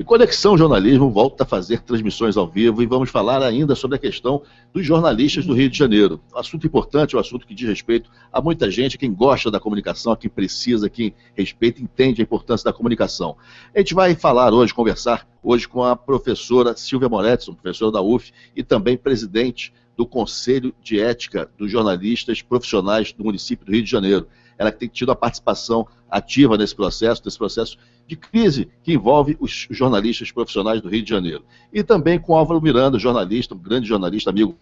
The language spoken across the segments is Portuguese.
E Conexão Jornalismo volta a fazer transmissões ao vivo e vamos falar ainda sobre a questão dos jornalistas do Rio de Janeiro. Um assunto importante, um assunto que diz respeito a muita gente, quem gosta da comunicação, a quem precisa, quem respeita e entende a importância da comunicação. A gente vai falar hoje, conversar hoje com a professora Silvia Moretson, professora da UF e também presidente do Conselho de Ética dos Jornalistas Profissionais do município do Rio de Janeiro. Ela que tem tido a participação ativa nesse processo de crise que envolve os jornalistas profissionais do Rio de Janeiro. E também com Álvaro Miranda, jornalista, um grande jornalista, amigo.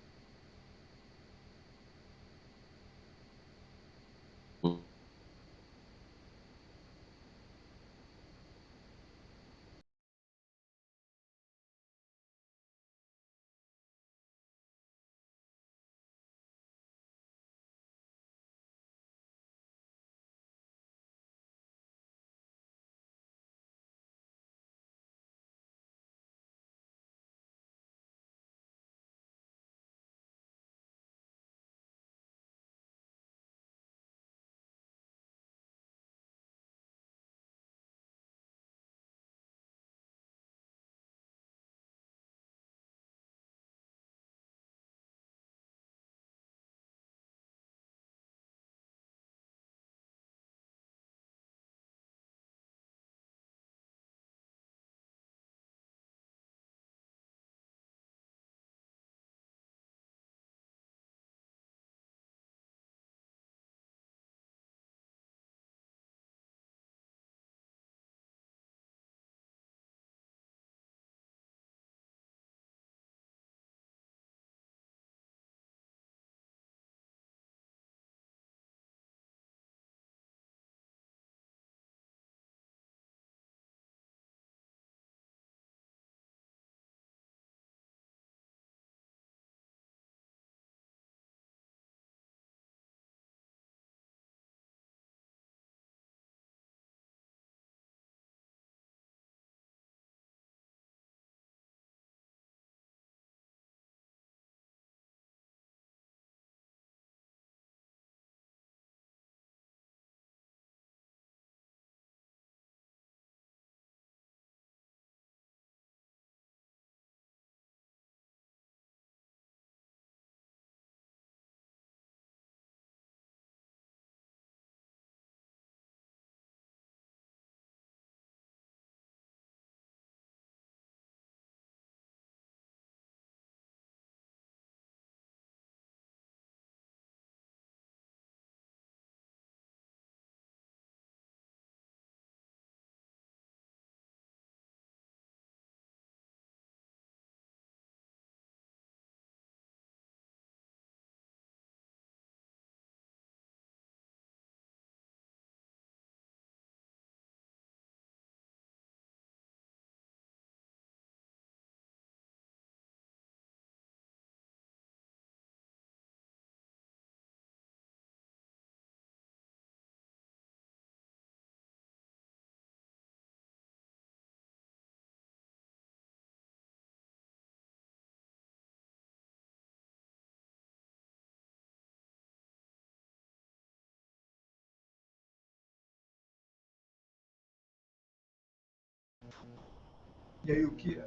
E aí o que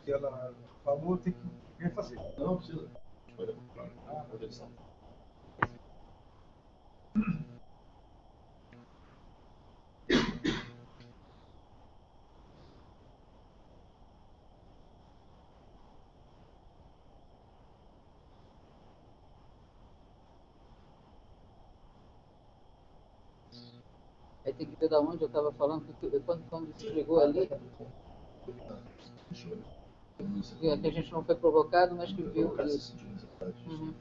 ela falou tem que refazer. Não precisa. Aí tem que ver de onde eu estava falando, porque quando você chegou ali, que a gente não foi provocado, mas que viu isso. Uhum.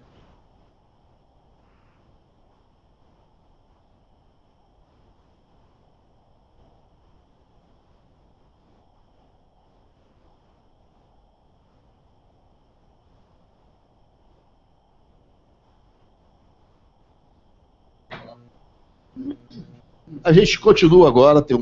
A gente continua agora, tem um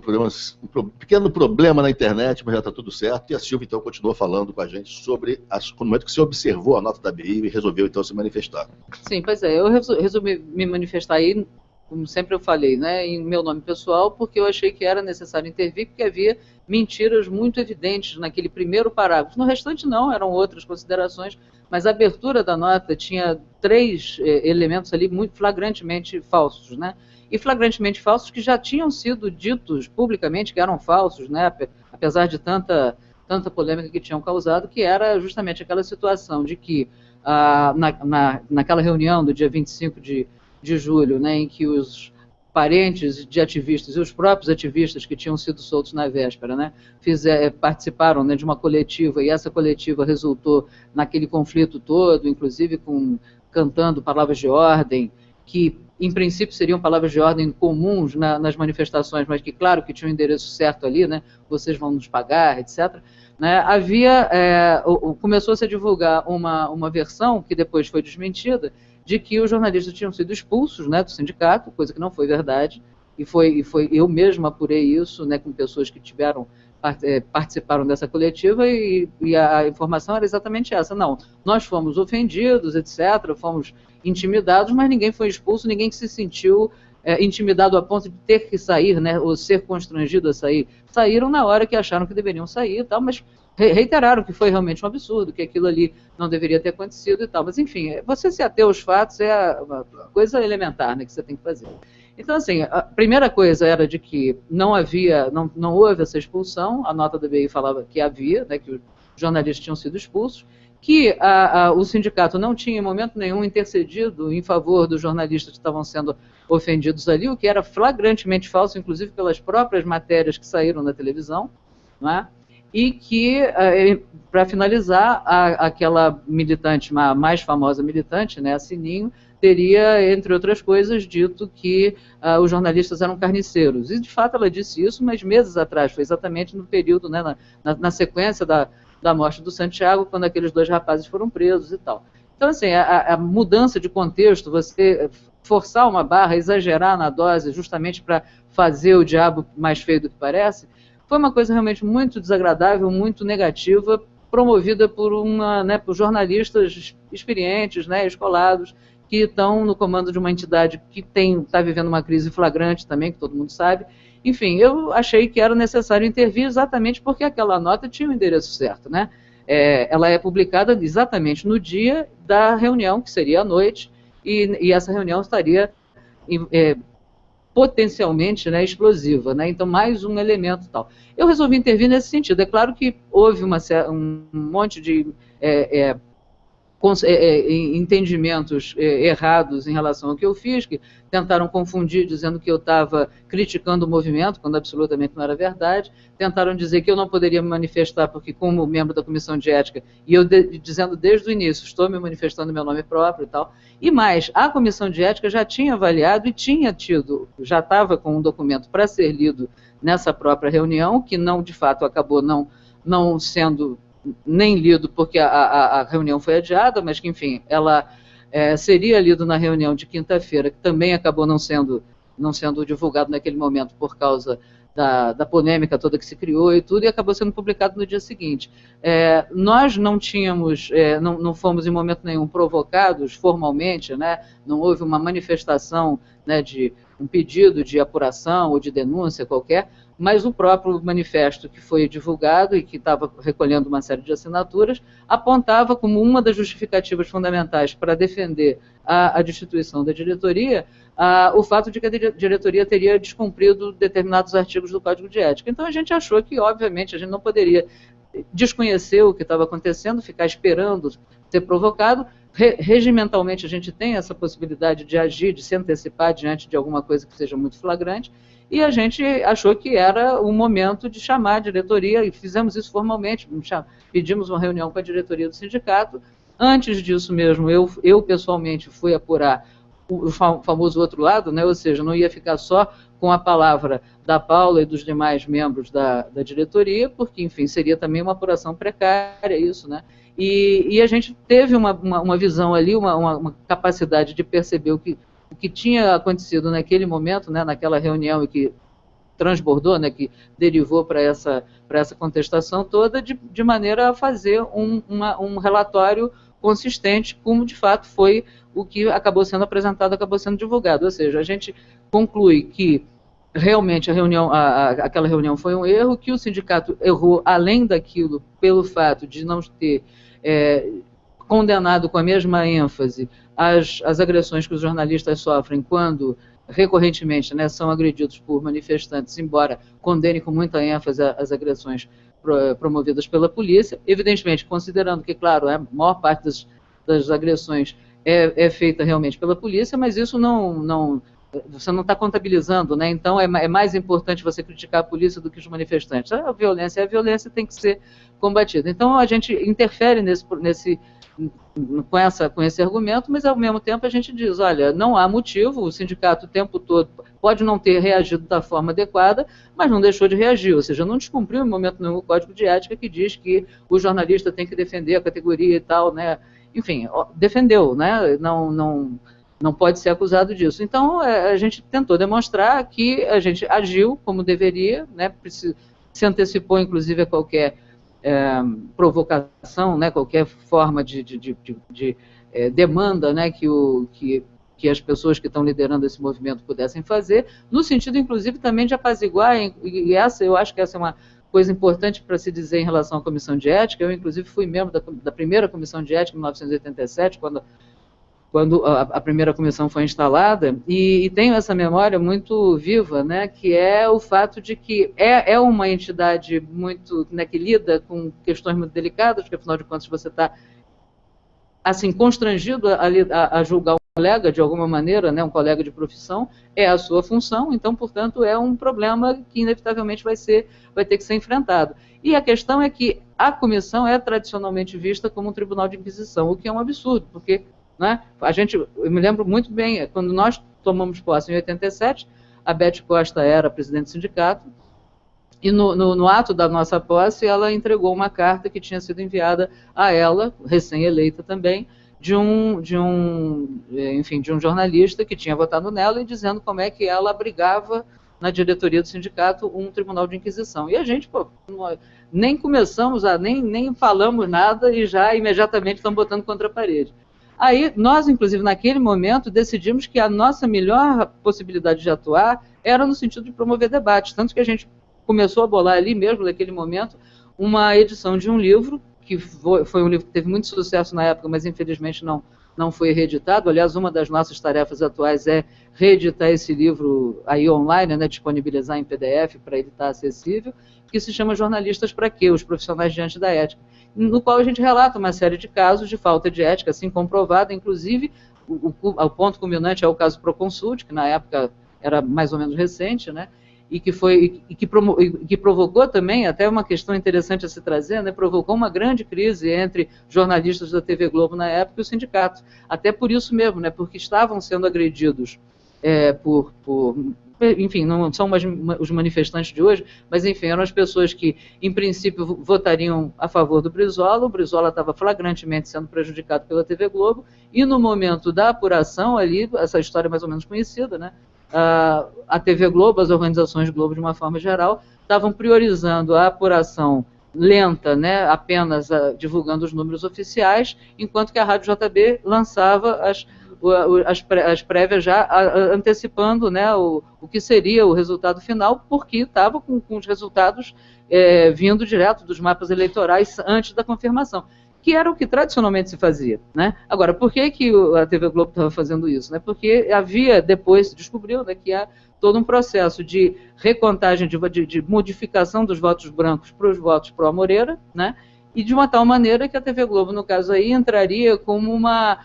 pequeno problema na internet, mas já está tudo certo. E a Silvia, então, continua falando com a gente sobre o momento que você observou a nota da BI e resolveu, então, se manifestar. Sim, pois é. Eu resolvi me manifestar aí como sempre eu falei, né, em meu nome pessoal, porque eu achei que era necessário intervir, porque havia mentiras muito evidentes naquele primeiro parágrafo. No restante não, eram outras considerações, mas a abertura da nota tinha 3 elementos ali muito flagrantemente falsos, né? E flagrantemente falsos que já tinham sido ditos publicamente que eram falsos, né? Apesar de tanta polêmica que tinham causado, que era justamente aquela situação de que naquela reunião do dia 25 de julho, né, em que os parentes de ativistas e os próprios ativistas que tinham sido soltos na véspera, né, participaram, né, de uma coletiva, e essa coletiva resultou naquele conflito todo, inclusive cantando palavras de ordem, que em princípio seriam palavras de ordem comuns nas manifestações, mas que claro que tinham um endereço certo ali, né, vocês vão nos pagar, etc., né, começou-se a divulgar uma versão, que depois foi desmentida, de que os jornalistas tinham sido expulsos, né, do sindicato, coisa que não foi verdade, e eu mesmo apurei isso, né, com pessoas que participaram dessa coletiva, e a informação era exatamente essa. Não, nós fomos ofendidos, etc., fomos intimidados, mas ninguém foi expulso, ninguém se sentiu intimidado a ponto de ter que sair, né, ou ser constrangido a sair. Saíram na hora que acharam que deveriam sair e tal, mas reiteraram que foi realmente um absurdo, que aquilo ali não deveria ter acontecido e tal. Mas, enfim, você se ater aos fatos é uma coisa elementar, né, que você tem que fazer. Então, assim, a primeira coisa era de que não houve essa expulsão, a nota da BI falava que havia, né, que os jornalistas tinham sido expulsos, que o sindicato não tinha em momento nenhum intercedido em favor dos jornalistas que estavam sendo ofendidos ali, o que era flagrantemente falso, inclusive pelas próprias matérias que saíram na televisão, não é? E que, para finalizar, aquela militante, a mais famosa militante, né, a Sininho, teria, entre outras coisas, dito que os jornalistas eram carniceiros. E, de fato, ela disse isso, mas meses atrás, foi exatamente no período, né, na sequência da morte do Santiago, quando aqueles 2 rapazes foram presos e tal. Então, assim, a mudança de contexto, você forçar uma barra, exagerar na dose, justamente para fazer o diabo mais feio do que parece, foi uma coisa realmente muito desagradável, muito negativa, promovida por jornalistas experientes, né, escolados, que estão no comando de uma entidade que está vivendo uma crise flagrante também, que todo mundo sabe. Enfim, eu achei que era necessário intervir exatamente porque aquela nota tinha o endereço certo, né? Ela é publicada exatamente no dia da reunião, que seria à noite, e essa reunião estaria potencialmente, né, explosiva, né? Então, mais um elemento tal. Eu resolvi intervir nesse sentido. É claro que houve um monte de entendimentos errados em relação ao que eu fiz, que tentaram confundir dizendo que eu estava criticando o movimento, quando absolutamente não era verdade, tentaram dizer que eu não poderia me manifestar porque, como membro da Comissão de Ética, e eu dizendo desde o início, estou me manifestando em meu nome próprio e tal, e mais, a Comissão de Ética já tinha avaliado e já estava com um documento para ser lido nessa própria reunião, que não, de fato, acabou não sendo nem lido porque a reunião foi adiada, mas que, enfim, ela seria lido na reunião de quinta-feira, que também acabou não sendo divulgado naquele momento por causa da polêmica toda que se criou e tudo, e acabou sendo publicado no dia seguinte. Nós não tínhamos, não fomos em momento nenhum provocados formalmente, né? Não houve uma manifestação, né, de um pedido de apuração ou de denúncia qualquer, mas o próprio manifesto que foi divulgado e que estava recolhendo uma série de assinaturas, apontava como uma das justificativas fundamentais para defender a destituição da diretoria, o fato de que a diretoria teria descumprido determinados artigos do Código de Ética. Então a gente achou que, obviamente, a gente não poderia desconhecer o que estava acontecendo, ficar esperando ser provocado. Regimentalmente a gente tem essa possibilidade de agir, de se antecipar diante de alguma coisa que seja muito flagrante, e a gente achou que era o momento de chamar a diretoria, e fizemos isso formalmente, pedimos uma reunião com a diretoria do sindicato. Antes disso mesmo, eu pessoalmente fui apurar o famoso outro lado, né? Ou seja, não ia ficar só com a palavra da Paula e dos demais membros da diretoria, porque, enfim, seria também uma apuração precária isso, né? E a gente teve uma visão ali, uma capacidade de perceber o que tinha acontecido naquele momento, né, naquela reunião, e que transbordou, né, que derivou para essa contestação toda, de maneira a fazer um relatório consistente, como de fato foi o que acabou sendo apresentado, acabou sendo divulgado. Ou seja, a gente conclui que realmente aquela reunião foi um erro, que o sindicato errou além daquilo pelo fato de não ter condenado com a mesma ênfase as agressões que os jornalistas sofrem quando recorrentemente, né, são agredidos por manifestantes, embora condene com muita ênfase as agressões promovidas pela polícia, evidentemente considerando que, claro, a maior parte das agressões é feita realmente pela polícia, mas isso você não está contabilizando, né? Então é mais importante você criticar a polícia do que os manifestantes. A violência tem que ser combatida. Então a gente interfere com esse argumento, mas ao mesmo tempo a gente diz, olha, não há motivo, o sindicato o tempo todo pode não ter reagido da forma adequada, mas não deixou de reagir, ou seja, não descumpriu em momento nenhum o Código de Ética que diz que o jornalista tem que defender a categoria e tal, né? Enfim, defendeu, né? Não pode ser acusado disso. Então, a gente tentou demonstrar que a gente agiu como deveria, né? Se antecipou, inclusive, a qualquer provocação, né? Qualquer forma de demanda, né? Que as pessoas que estão liderando esse movimento pudessem fazer, no sentido, inclusive, também de apaziguar, e eu acho que essa é uma coisa importante para se dizer em relação à Comissão de Ética. Eu, inclusive, fui membro da primeira Comissão de Ética, em 1987, quando a primeira comissão foi instalada, e tenho essa memória muito viva, né, que é o fato de que é uma entidade muito, né, que lida com questões muito delicadas, porque, afinal de contas, você está assim, constrangido a julgar um colega, de alguma maneira, né, um colega de profissão, é a sua função, então, portanto, é um problema que, inevitavelmente, vai ter que ser enfrentado. E a questão é que a comissão é tradicionalmente vista como um tribunal de inquisição, o que é um absurdo, porque, né, eu me lembro muito bem, quando nós tomamos posse em 87, a Beth Costa era presidente do sindicato, e no ato da nossa posse, ela entregou uma carta que tinha sido enviada a ela, recém-eleita também, de um jornalista que tinha votado nela e dizendo como é que ela abrigava na diretoria do sindicato um tribunal de inquisição. E a gente, nem começamos, nem falamos nada e já imediatamente estamos botando contra a parede. Aí, nós, inclusive, naquele momento, decidimos que a nossa melhor possibilidade de atuar era no sentido de promover debates, tanto que a gente começou a bolar ali mesmo, naquele momento, uma edição de um livro, que foi um livro que teve muito sucesso na época, mas infelizmente não foi reeditado. Aliás, uma das nossas tarefas atuais é reeditar esse livro aí online, né, disponibilizar em PDF para ele estar acessível, que se chama Jornalistas para Quê? Os Profissionais Diante da Ética, no qual a gente relata uma série de casos de falta de ética, assim, comprovada, inclusive, o ponto culminante é o caso Proconsult, que na época era mais ou menos recente, né, e que provocou também, até uma questão interessante a se trazer, né, provocou uma grande crise entre jornalistas da TV Globo na época e o sindicato. Até por isso mesmo, né, porque estavam sendo agredidos enfim, não são os manifestantes de hoje, mas, enfim, eram as pessoas que, em princípio, votariam a favor do Brizola. O Brizola estava flagrantemente sendo prejudicado pela TV Globo, e no momento da apuração ali, essa história é mais ou menos conhecida, né, a TV Globo, as organizações Globo, de uma forma geral, estavam priorizando a apuração lenta, né, apenas divulgando os números oficiais, enquanto que a Rádio JB lançava as prévias já antecipando, né, o que seria o resultado final, porque estava com os resultados vindo direto dos mapas eleitorais antes da confirmação, que era o que tradicionalmente se fazia, né? Agora, por que a TV Globo estava fazendo isso? Né? Porque depois se descobriu, né, que há todo um processo de recontagem, de modificação dos votos brancos para os votos pró-Moreira, né? E de uma tal maneira que a TV Globo, no caso aí, entraria como uma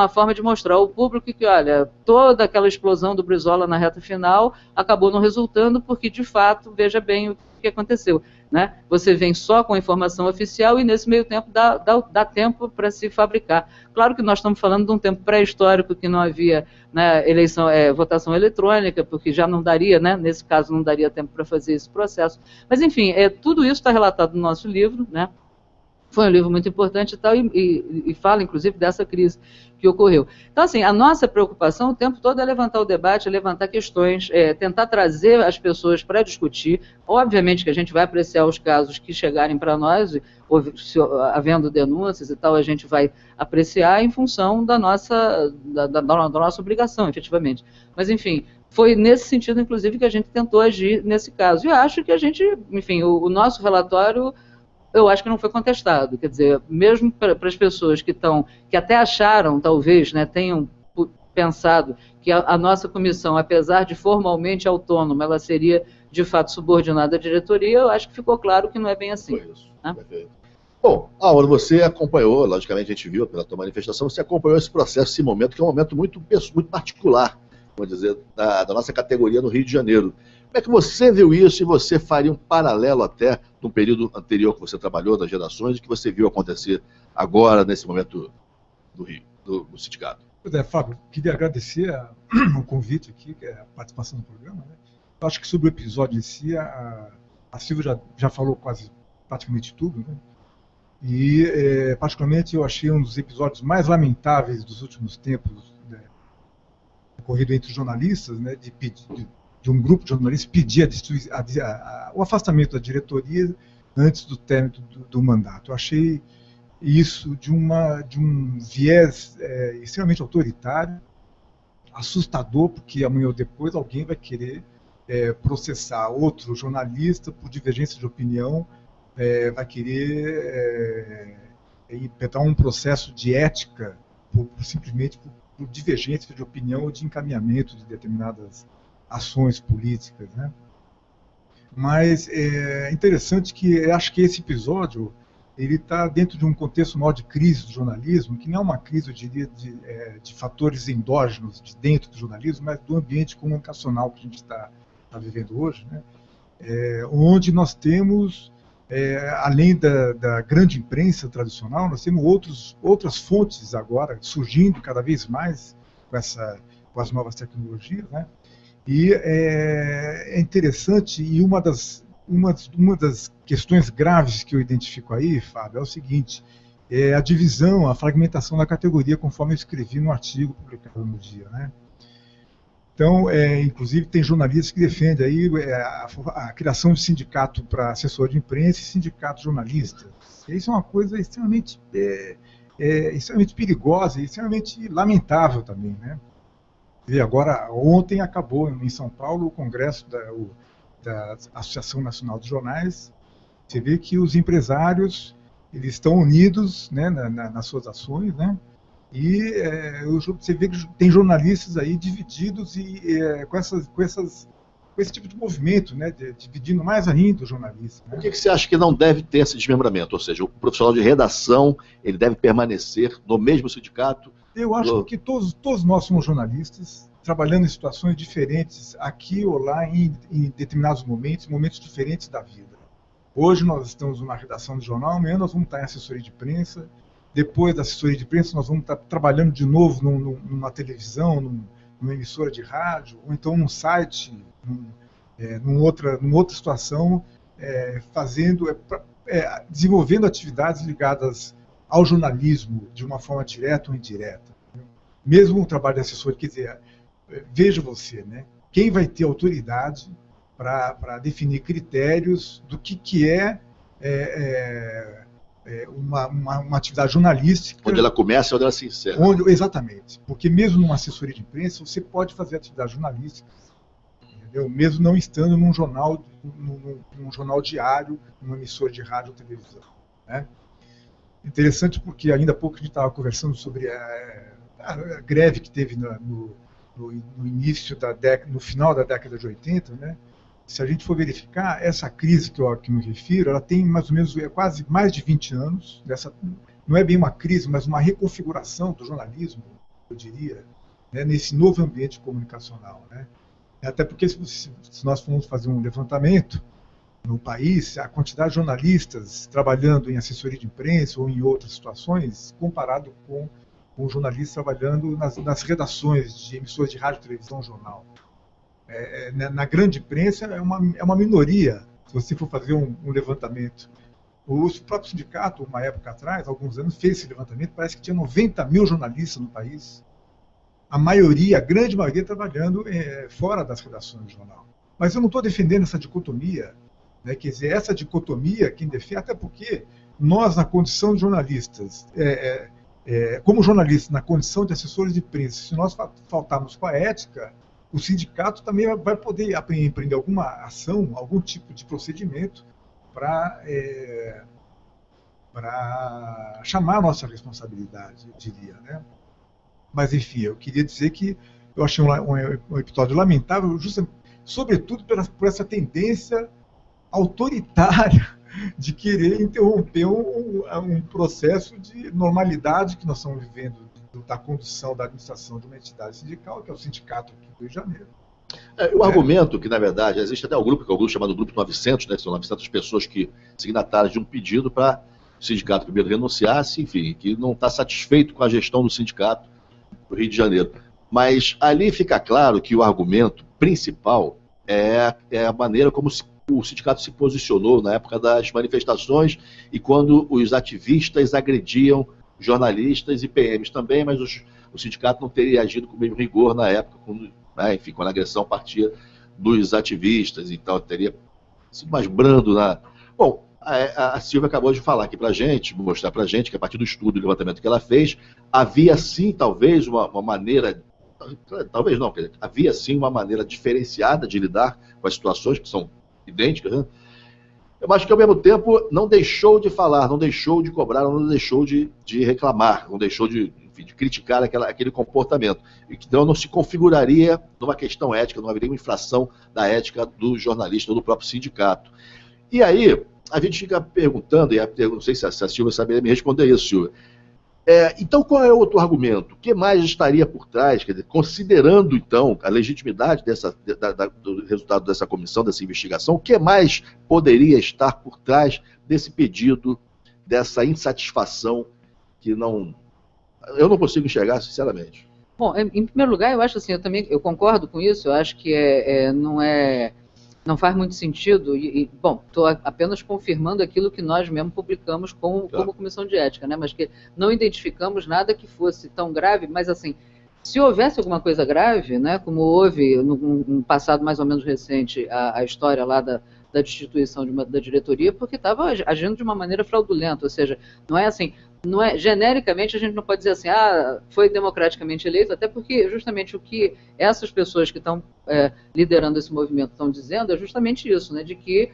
forma de mostrar ao público que, olha, toda aquela explosão do Brizola na reta final acabou não resultando, porque, de fato, veja bem o que aconteceu, né? Você vem só com a informação oficial e, nesse meio tempo, dá tempo para se fabricar. Claro que nós estamos falando de um tempo pré-histórico que não havia, né, votação eletrônica, porque já não daria, né, nesse caso, não daria tempo para fazer esse processo. Mas, enfim, tudo isso está relatado no nosso livro, né? Foi um livro muito importante e tal, e fala, inclusive, dessa crise que ocorreu. Então, assim, a nossa preocupação o tempo todo é levantar o debate, é levantar questões, tentar trazer as pessoas para discutir. Obviamente que a gente vai apreciar os casos que chegarem para nós, havendo denúncias e tal, a gente vai apreciar em função da nossa obrigação, efetivamente. Mas, enfim, foi nesse sentido, inclusive, que a gente tentou agir nesse caso. E acho que a gente, enfim, o nosso relatório, eu acho que não foi contestado. Quer dizer, mesmo para as pessoas que até acharam, talvez, né, tenham pensado que a nossa comissão, apesar de formalmente autônoma, ela seria, de fato, subordinada à diretoria, eu acho que ficou claro que não é bem assim. Foi isso. Né? Perfeito. Bom, Álvaro, você acompanhou, logicamente a gente viu pela tua manifestação, você acompanhou esse processo, esse momento, que é um momento muito particular, vamos dizer, da nossa categoria no Rio de Janeiro. Como é que você viu isso e você faria um paralelo até de um período anterior que você trabalhou, das gerações, que você viu acontecer agora, nesse momento do Rio, do sindicato? Pois é, Fábio, queria agradecer o convite aqui, a participação no programa. Né? Eu acho que sobre o episódio em si, a Silvia já falou praticamente tudo, né? E, particularmente, eu achei um dos episódios mais lamentáveis dos últimos tempos, né, ocorrido entre os jornalistas, né, de um grupo de jornalistas pedir o afastamento da diretoria antes do término do mandato. Eu achei isso de um viés extremamente autoritário, assustador, porque amanhã ou depois alguém vai querer processar outro jornalista por divergência de opinião, vai querer implementar um processo de ética simplesmente por divergência de opinião ou de encaminhamento de determinadas ações políticas, né? Mas é interessante que eu acho que esse episódio ele está dentro de um contexto maior de crise do jornalismo, que não é uma crise, eu diria, de fatores endógenos de dentro do jornalismo, mas do ambiente comunicacional que a gente está vivendo hoje, né? Onde nós temos, além da grande imprensa tradicional, nós temos outras fontes agora surgindo cada vez mais com as novas tecnologias, né? E é interessante, e uma das questões graves que eu identifico aí, Fábio, é o seguinte: a divisão, a fragmentação da categoria, conforme eu escrevi no artigo publicado no dia, né? Então, inclusive, tem jornalistas que defendem aí a criação de sindicato para assessor de imprensa e sindicato jornalista. Isso é uma coisa extremamente perigosa e extremamente lamentável também, né? E agora, ontem acabou em São Paulo o congresso da Associação Nacional de Jornais. Você vê que os empresários eles estão unidos, né, nas suas ações, né? E você vê que tem jornalistas aí divididos com esse tipo de movimento, né, dividindo mais ainda os jornalistas. Né? Por que você acha que não deve ter esse desmembramento? Ou seja, o profissional de redação ele deve permanecer no mesmo sindicato? Eu acho que todos nós somos jornalistas, trabalhando em situações diferentes, aqui ou lá, em determinados momentos diferentes da vida. Hoje nós estamos numa redação de jornal, amanhã nós vamos estar em assessoria de imprensa, depois da assessoria de imprensa nós vamos estar trabalhando de novo numa televisão, numa emissora de rádio, ou então num site, numa outra situação, desenvolvendo atividades ligadas ao jornalismo de uma forma direta ou indireta. Mesmo o trabalho de assessor, quer dizer, veja você, né? Quem vai ter autoridade para definir critérios do que é uma atividade jornalística. Onde ela começa e onde ela se encerra. Exatamente. Porque mesmo numa assessoria de imprensa, você pode fazer atividade jornalística, entendeu? Mesmo não estando num jornal diário, numa emissora de rádio ou televisão, né? Interessante porque ainda há pouco a gente estava conversando sobre a greve que teve no início no final da década de 80, né? Se a gente for verificar, essa crise que eu me refiro, ela tem mais ou menos quase mais de 20 anos. Não é bem uma crise, mas uma reconfiguração do jornalismo, eu diria, né, nesse novo ambiente comunicacional, né? Até porque se nós formos fazer um levantamento no país, a quantidade de jornalistas trabalhando em assessoria de imprensa ou em outras situações, comparado com jornalistas trabalhando nas redações de emissoras de rádio, televisão, jornal. Na grande imprensa é uma minoria, se você for fazer um levantamento. O próprio sindicato, uma época atrás, alguns anos, fez esse levantamento, parece que tinha 90 mil jornalistas no país. A maioria, a grande maioria, trabalhando fora das redações do jornal. Mas eu não estou defendendo essa dicotomia, né? Quer dizer, essa dicotomia, quem defende, até porque nós, na condição de jornalistas, como jornalistas, na condição de assessores de imprensa, se nós faltarmos com a ética, o sindicato também vai poder empreender alguma ação, algum tipo de procedimento para chamar a nossa responsabilidade, eu diria, né? Mas, enfim, eu queria dizer que eu achei um episódio lamentável, justamente, sobretudo por essa tendência autoritária de querer interromper um processo de normalidade que nós estamos vivendo da condução da administração de uma entidade sindical, que é o sindicato aqui do Rio de Janeiro. O argumento que, na verdade, existe até um grupo, que é o grupo chamado Grupo 900, né, que são 900 pessoas que signatárias de um pedido para o sindicato primeiro renunciasse, enfim, que não está satisfeito com a gestão do sindicato do Rio de Janeiro. Mas ali fica claro que o argumento principal é a maneira como o sindicato se posicionou na época das manifestações e quando os ativistas agrediam jornalistas e PMs também, mas o sindicato não teria agido com o mesmo rigor na época, quando a agressão partia dos ativistas, então teria sido mais brando. Bom, a Silvia acabou de falar aqui para a gente, mostrar para a gente que a partir do estudo e levantamento que ela fez, havia sim talvez uma maneira, talvez não, havia sim uma maneira diferenciada de lidar com as situações que são idênticas, né? Mas que ao mesmo tempo não deixou de falar, não deixou de cobrar, não deixou de reclamar, não deixou de criticar aquele comportamento. Então não se configuraria numa questão ética, não haveria uma infração da ética do jornalista ou do próprio sindicato. E aí a gente fica perguntando, e não sei se a Silvia saberia me responder isso, Silvia. Então, qual é o outro argumento? O que mais estaria por trás, quer dizer, considerando, então, a legitimidade do resultado dessa comissão, dessa investigação, o que mais poderia estar por trás desse pedido, dessa insatisfação que eu não consigo enxergar, sinceramente? Bom, em primeiro lugar, eu acho assim, eu concordo com isso, eu acho que não faz muito sentido, bom, estou apenas confirmando aquilo que nós mesmos publicamos como comissão de ética, né? Mas que não identificamos nada que fosse tão grave, mas assim, se houvesse alguma coisa grave, né, como houve num passado mais ou menos recente, a história lá da destituição da diretoria, porque estava agindo de uma maneira fraudulenta, ou seja, genericamente a gente não pode dizer assim, foi democraticamente eleito, até porque justamente o que essas pessoas que estão liderando esse movimento estão dizendo é justamente isso, né, de que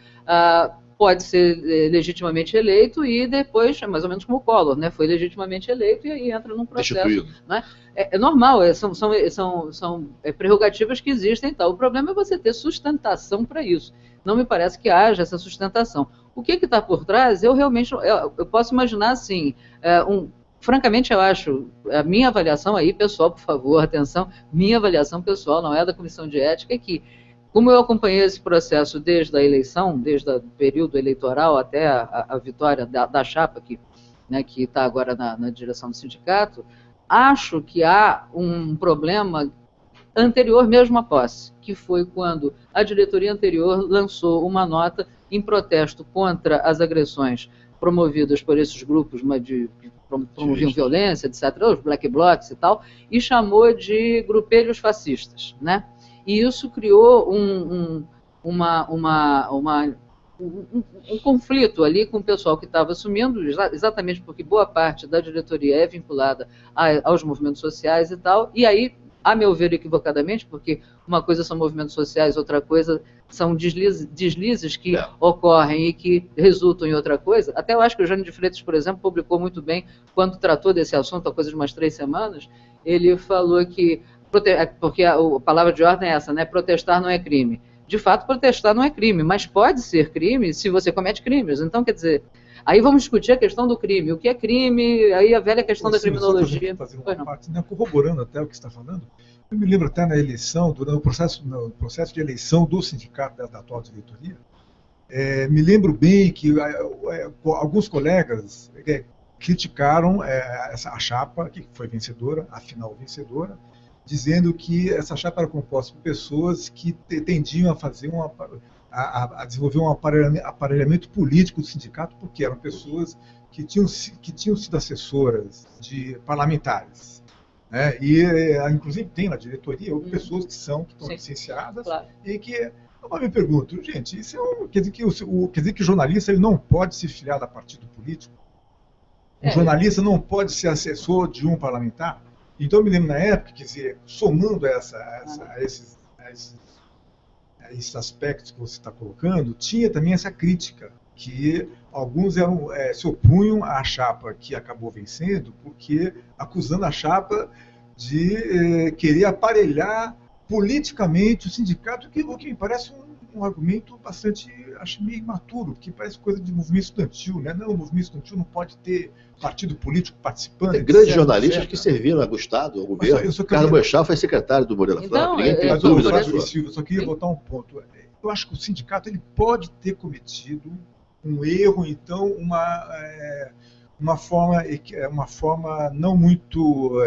pode ser legitimamente eleito e depois, mais ou menos como o Collor, né, foi legitimamente eleito e aí entra num processo. Né? É normal, são prerrogativas que existem e tal. O problema é você ter sustentação para isso. Não me parece que haja essa sustentação. O que está por trás, eu posso imaginar assim, francamente eu acho, a minha avaliação aí, pessoal, por favor, atenção, minha avaliação pessoal, não é da comissão de ética, é que, como eu acompanhei esse processo desde a eleição, desde o período eleitoral até a vitória da chapa que está agora na direção do sindicato, acho que há um problema anterior mesmo à posse, que foi quando a diretoria anterior lançou uma nota em protesto contra as agressões promovidas por esses grupos que promoviam violência, etc., os black blocs e tal, e chamou de grupelhos fascistas, né? E isso criou um conflito ali com o pessoal que estava assumindo, exatamente porque boa parte da diretoria é vinculada aos movimentos sociais e tal, e aí, a meu ver, equivocadamente, porque uma coisa são movimentos sociais, outra coisa são deslizes que ocorrem e que resultam em outra coisa. Até eu acho que o Jânio de Freitas, por exemplo, publicou muito bem, quando tratou desse assunto, há coisa de umas 3 semanas, ele falou que, porque a palavra de ordem é essa, né? Protestar não é crime. De fato, protestar não é crime, mas pode ser crime se você comete crimes. Então, quer dizer, aí vamos discutir a questão do crime. O que é crime? Aí a velha questão da criminologia. Corroborando até o que você está falando, eu me lembro até na eleição, no processo de eleição do sindicato da atual diretoria, me lembro bem que alguns colegas criticaram a chapa, que foi vencedora, a final vencedora, dizendo que essa chapa era composta por pessoas que tendiam a fazer a desenvolver um aparelhamento político do sindicato, porque eram pessoas que tinham sido assessoras de parlamentares. Né? E, inclusive, tem na diretoria pessoas que estão licenciadas, claro. E que... Eu me pergunto, gente, isso quer dizer que o jornalista ele não pode se filiar da partido político? O jornalista não pode ser assessor de um parlamentar? Então, eu me lembro na época, quer dizer, somando esses aspectos que você está colocando, tinha também essa crítica, que alguns se opunham à chapa que acabou vencendo, porque acusando a chapa de querer aparelhar politicamente o sindicato, o que me parece um argumento bastante, acho meio imaturo, que parece coisa de movimento estudantil, né? Não, o movimento estudantil não pode ter partido político participando. Tem grandes jornalistas que serviram a Gustavo, ao governo. Carlos Boechat foi secretário do Moreira Franco. Ninguém tem dúvida disso. Eu só queria botar um ponto. Eu acho que o sindicato ele pode ter cometido um erro, então uma forma não muito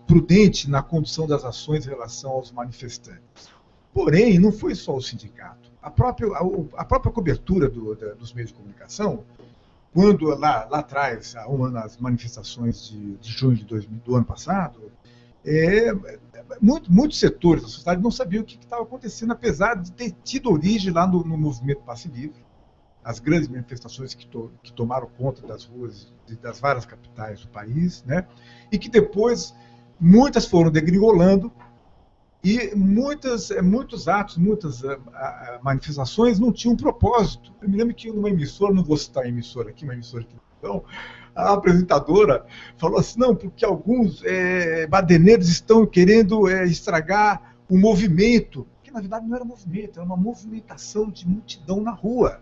prudente na condução das ações em relação aos manifestantes. Porém, não foi só o sindicato. A própria cobertura dos meios de comunicação, quando lá atrás, nas manifestações de junho do ano passado, muitos setores da sociedade não sabiam o que estava acontecendo, apesar de ter tido origem lá no movimento Passe Livre, as grandes manifestações que tomaram conta das ruas das várias capitais do país, né? E que depois muitas foram degringolando e muitos atos, muitas manifestações não tinham um propósito. Eu me lembro que numa emissora, não vou citar a emissora aqui, uma emissora aqui, então, a apresentadora falou assim, não, porque alguns badeneiros estão querendo estragar o movimento, que na verdade não era movimento, era uma movimentação de multidão na rua.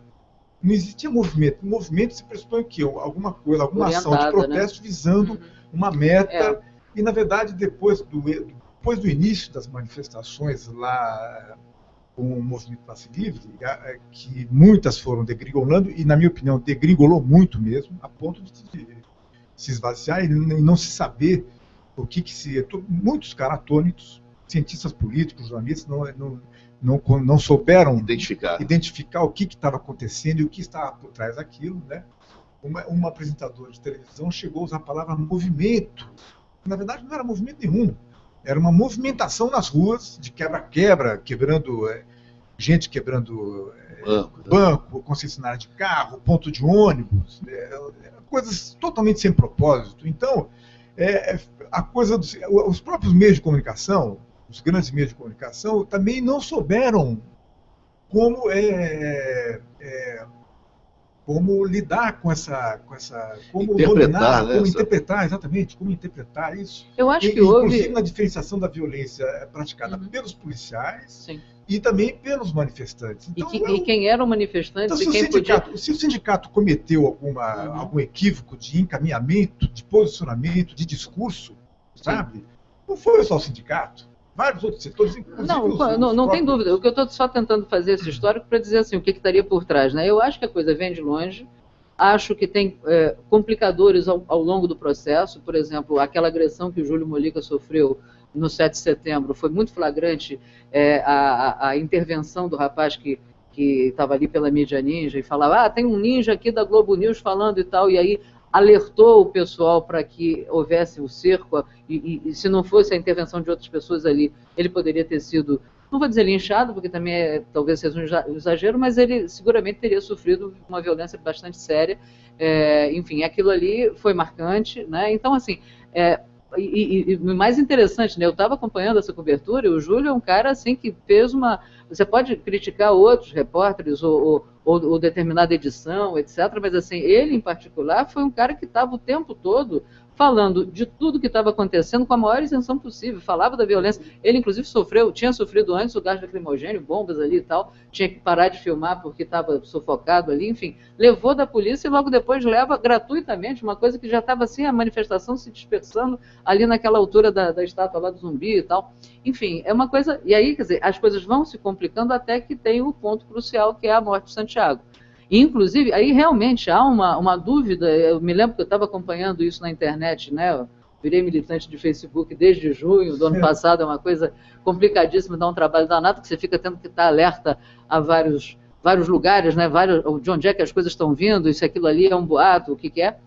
Não existia movimento. O movimento se pressupõe que alguma coisa, alguma ação de protesto, né? Visando uma meta. E, na verdade, depois do início das manifestações lá com o movimento Passe Livre, que muitas foram degringolando, e, na minha opinião, degringolou muito mesmo, a ponto de se esvaziar e não se saber o que se... Muitos caras atônitos, cientistas políticos, jornalistas, não souberam identificar o que estava acontecendo e o que estava por trás daquilo, né? Uma apresentadora de televisão chegou a usar a palavra movimento. Na verdade, não era movimento nenhum. Era uma movimentação nas ruas, de quebra-quebra, gente quebrando banco, concessionária de carro, ponto de ônibus, coisas totalmente sem propósito. Então, os próprios meios de comunicação, os grandes meios de comunicação, também não souberam como lidar com como dominar, como interpretar, exatamente, como interpretar isso. Eu acho que inclusive na diferenciação da violência praticada pelos policiais. Sim. E também pelos manifestantes. Então, e quem era o manifestante? Então, se o sindicato cometeu algum equívoco de encaminhamento, de posicionamento, de discurso, sabe? Não foi só o sindicato. Vários outros setores, inclusive não tem dúvida. O que eu estou só tentando fazer esse histórico para dizer assim, o que estaria por trás, né? Eu acho que a coisa vem de longe, acho que tem complicadores ao longo do processo, por exemplo, aquela agressão que o Júlio Molica sofreu no 7 de setembro, foi muito flagrante a intervenção do rapaz que estava ali pela mídia ninja e falava, tem um ninja aqui da Globo News falando e tal, e aí alertou o pessoal para que houvesse o cerco, e se não fosse a intervenção de outras pessoas ali, ele poderia ter sido, não vou dizer linchado, porque também talvez seja um exagero, mas ele seguramente teria sofrido uma violência bastante séria. Enfim, aquilo ali foi marcante, né? Então, assim, e mais interessante, né? Eu estava acompanhando essa cobertura, e o Júlio é um cara assim que fez uma... Você pode criticar outros repórteres ou determinada edição, etc., mas assim, ele em particular foi um cara que estava o tempo todo falando de tudo que estava acontecendo com a maior isenção possível, falava da violência. Ele, inclusive, tinha sofrido antes o gás lacrimogêneo, bombas ali e tal, tinha que parar de filmar porque estava sufocado ali, enfim, levou da polícia e logo depois leva gratuitamente, uma coisa que já estava assim, a manifestação se dispersando ali naquela altura da estátua lá do Zumbi e tal. Enfim, é uma coisa... E aí, quer dizer, as coisas vão se complicando até que tem o ponto crucial, que é a morte de Santiago. Inclusive, aí realmente há uma dúvida, eu me lembro que eu estava acompanhando isso na internet, né, virei militante de Facebook desde junho do ano passado, é uma coisa complicadíssima, dá um trabalho danado, que você fica tendo que estar alerta a vários lugares, né? De onde é que as coisas estão vindo, isso aquilo ali é um boato, o que é.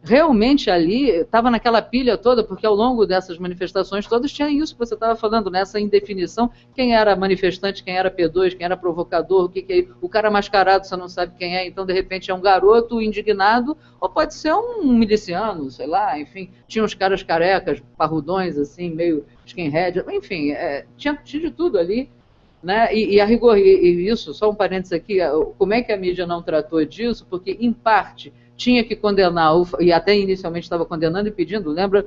Realmente ali estava naquela pilha toda, porque ao longo dessas manifestações todas tinha isso que você estava falando, nessa indefinição, quem era manifestante, quem era P2, quem era provocador, o que é, o cara mascarado você não sabe quem é, então de repente é um garoto indignado, ou pode ser um miliciano, sei lá, enfim, tinha uns caras carecas, parrudões assim, meio skinhead, enfim, tinha de tudo ali, né? E a rigor, e isso, só um parênteses aqui, como é que a mídia não tratou disso? Porque em parte tinha que condenar, e até inicialmente estava condenando e pedindo, lembra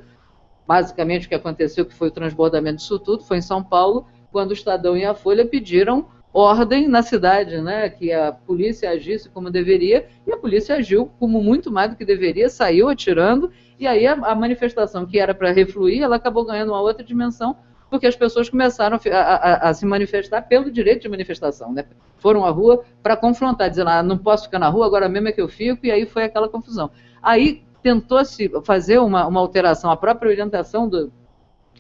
basicamente o que aconteceu, que foi o transbordamento disso tudo, foi em São Paulo, quando o Estadão e a Folha pediram ordem na cidade, né, que a polícia agisse como deveria, e a polícia agiu como muito mais do que deveria, saiu atirando, e aí a manifestação que era para refluir, ela acabou ganhando uma outra dimensão, porque as pessoas começaram a se manifestar pelo direito de manifestação, né? Foram à rua para confrontar, dizendo, não posso ficar na rua, agora mesmo é que eu fico, e aí foi aquela confusão. Aí tentou-se fazer uma alteração, a própria orientação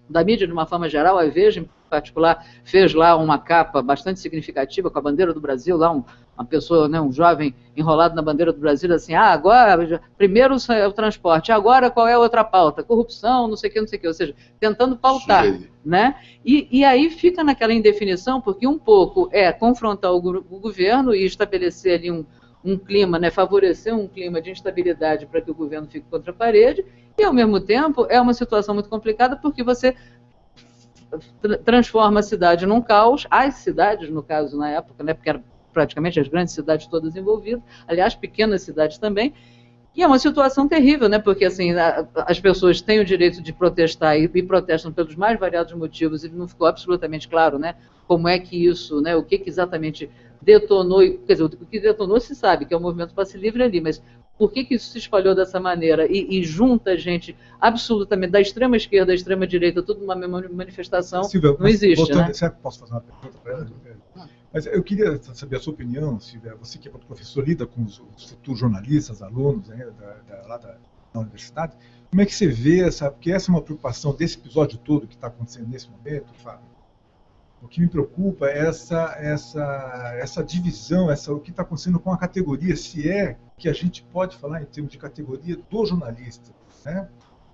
da mídia, de uma forma geral, a Veja, em particular, fez lá uma capa bastante significativa com a bandeira do Brasil, lá uma pessoa, né, um jovem enrolado na bandeira do Brasil, assim, agora, primeiro o transporte, agora qual é a outra pauta? Corrupção, não sei o que, ou seja, tentando pautar, né? E aí fica naquela indefinição, porque um pouco é confrontar o governo e estabelecer ali um clima, né, favorecer um clima de instabilidade para que o governo fique contra a parede, e ao mesmo tempo é uma situação muito complicada porque você transforma a cidade num caos, as cidades, no caso, na época, né, porque eram praticamente as grandes cidades todas envolvidas, aliás, pequenas cidades também, e é uma situação terrível, né, porque assim, as pessoas têm o direito de protestar e protestam pelos mais variados motivos, e não ficou absolutamente claro, né, como é que isso, né, o que exatamente detonou, quer dizer, o que detonou se sabe, que é o movimento Passe Livre ali, mas por que isso se espalhou dessa maneira e junta gente absolutamente da extrema esquerda à extrema direita, tudo numa mesma manifestação, Silvia, não existe, voltando, né? Será que posso fazer uma pergunta para ela? Mas eu queria saber a sua opinião, Silvia, você que é professor, lida com os futuros jornalistas, alunos, né, lá da universidade, como é que você vê porque essa é uma preocupação desse episódio todo que está acontecendo nesse momento, Fábio? O que me preocupa é essa divisão, o que está acontecendo com a categoria, se é que a gente pode falar em termos de categoria do jornalista, né?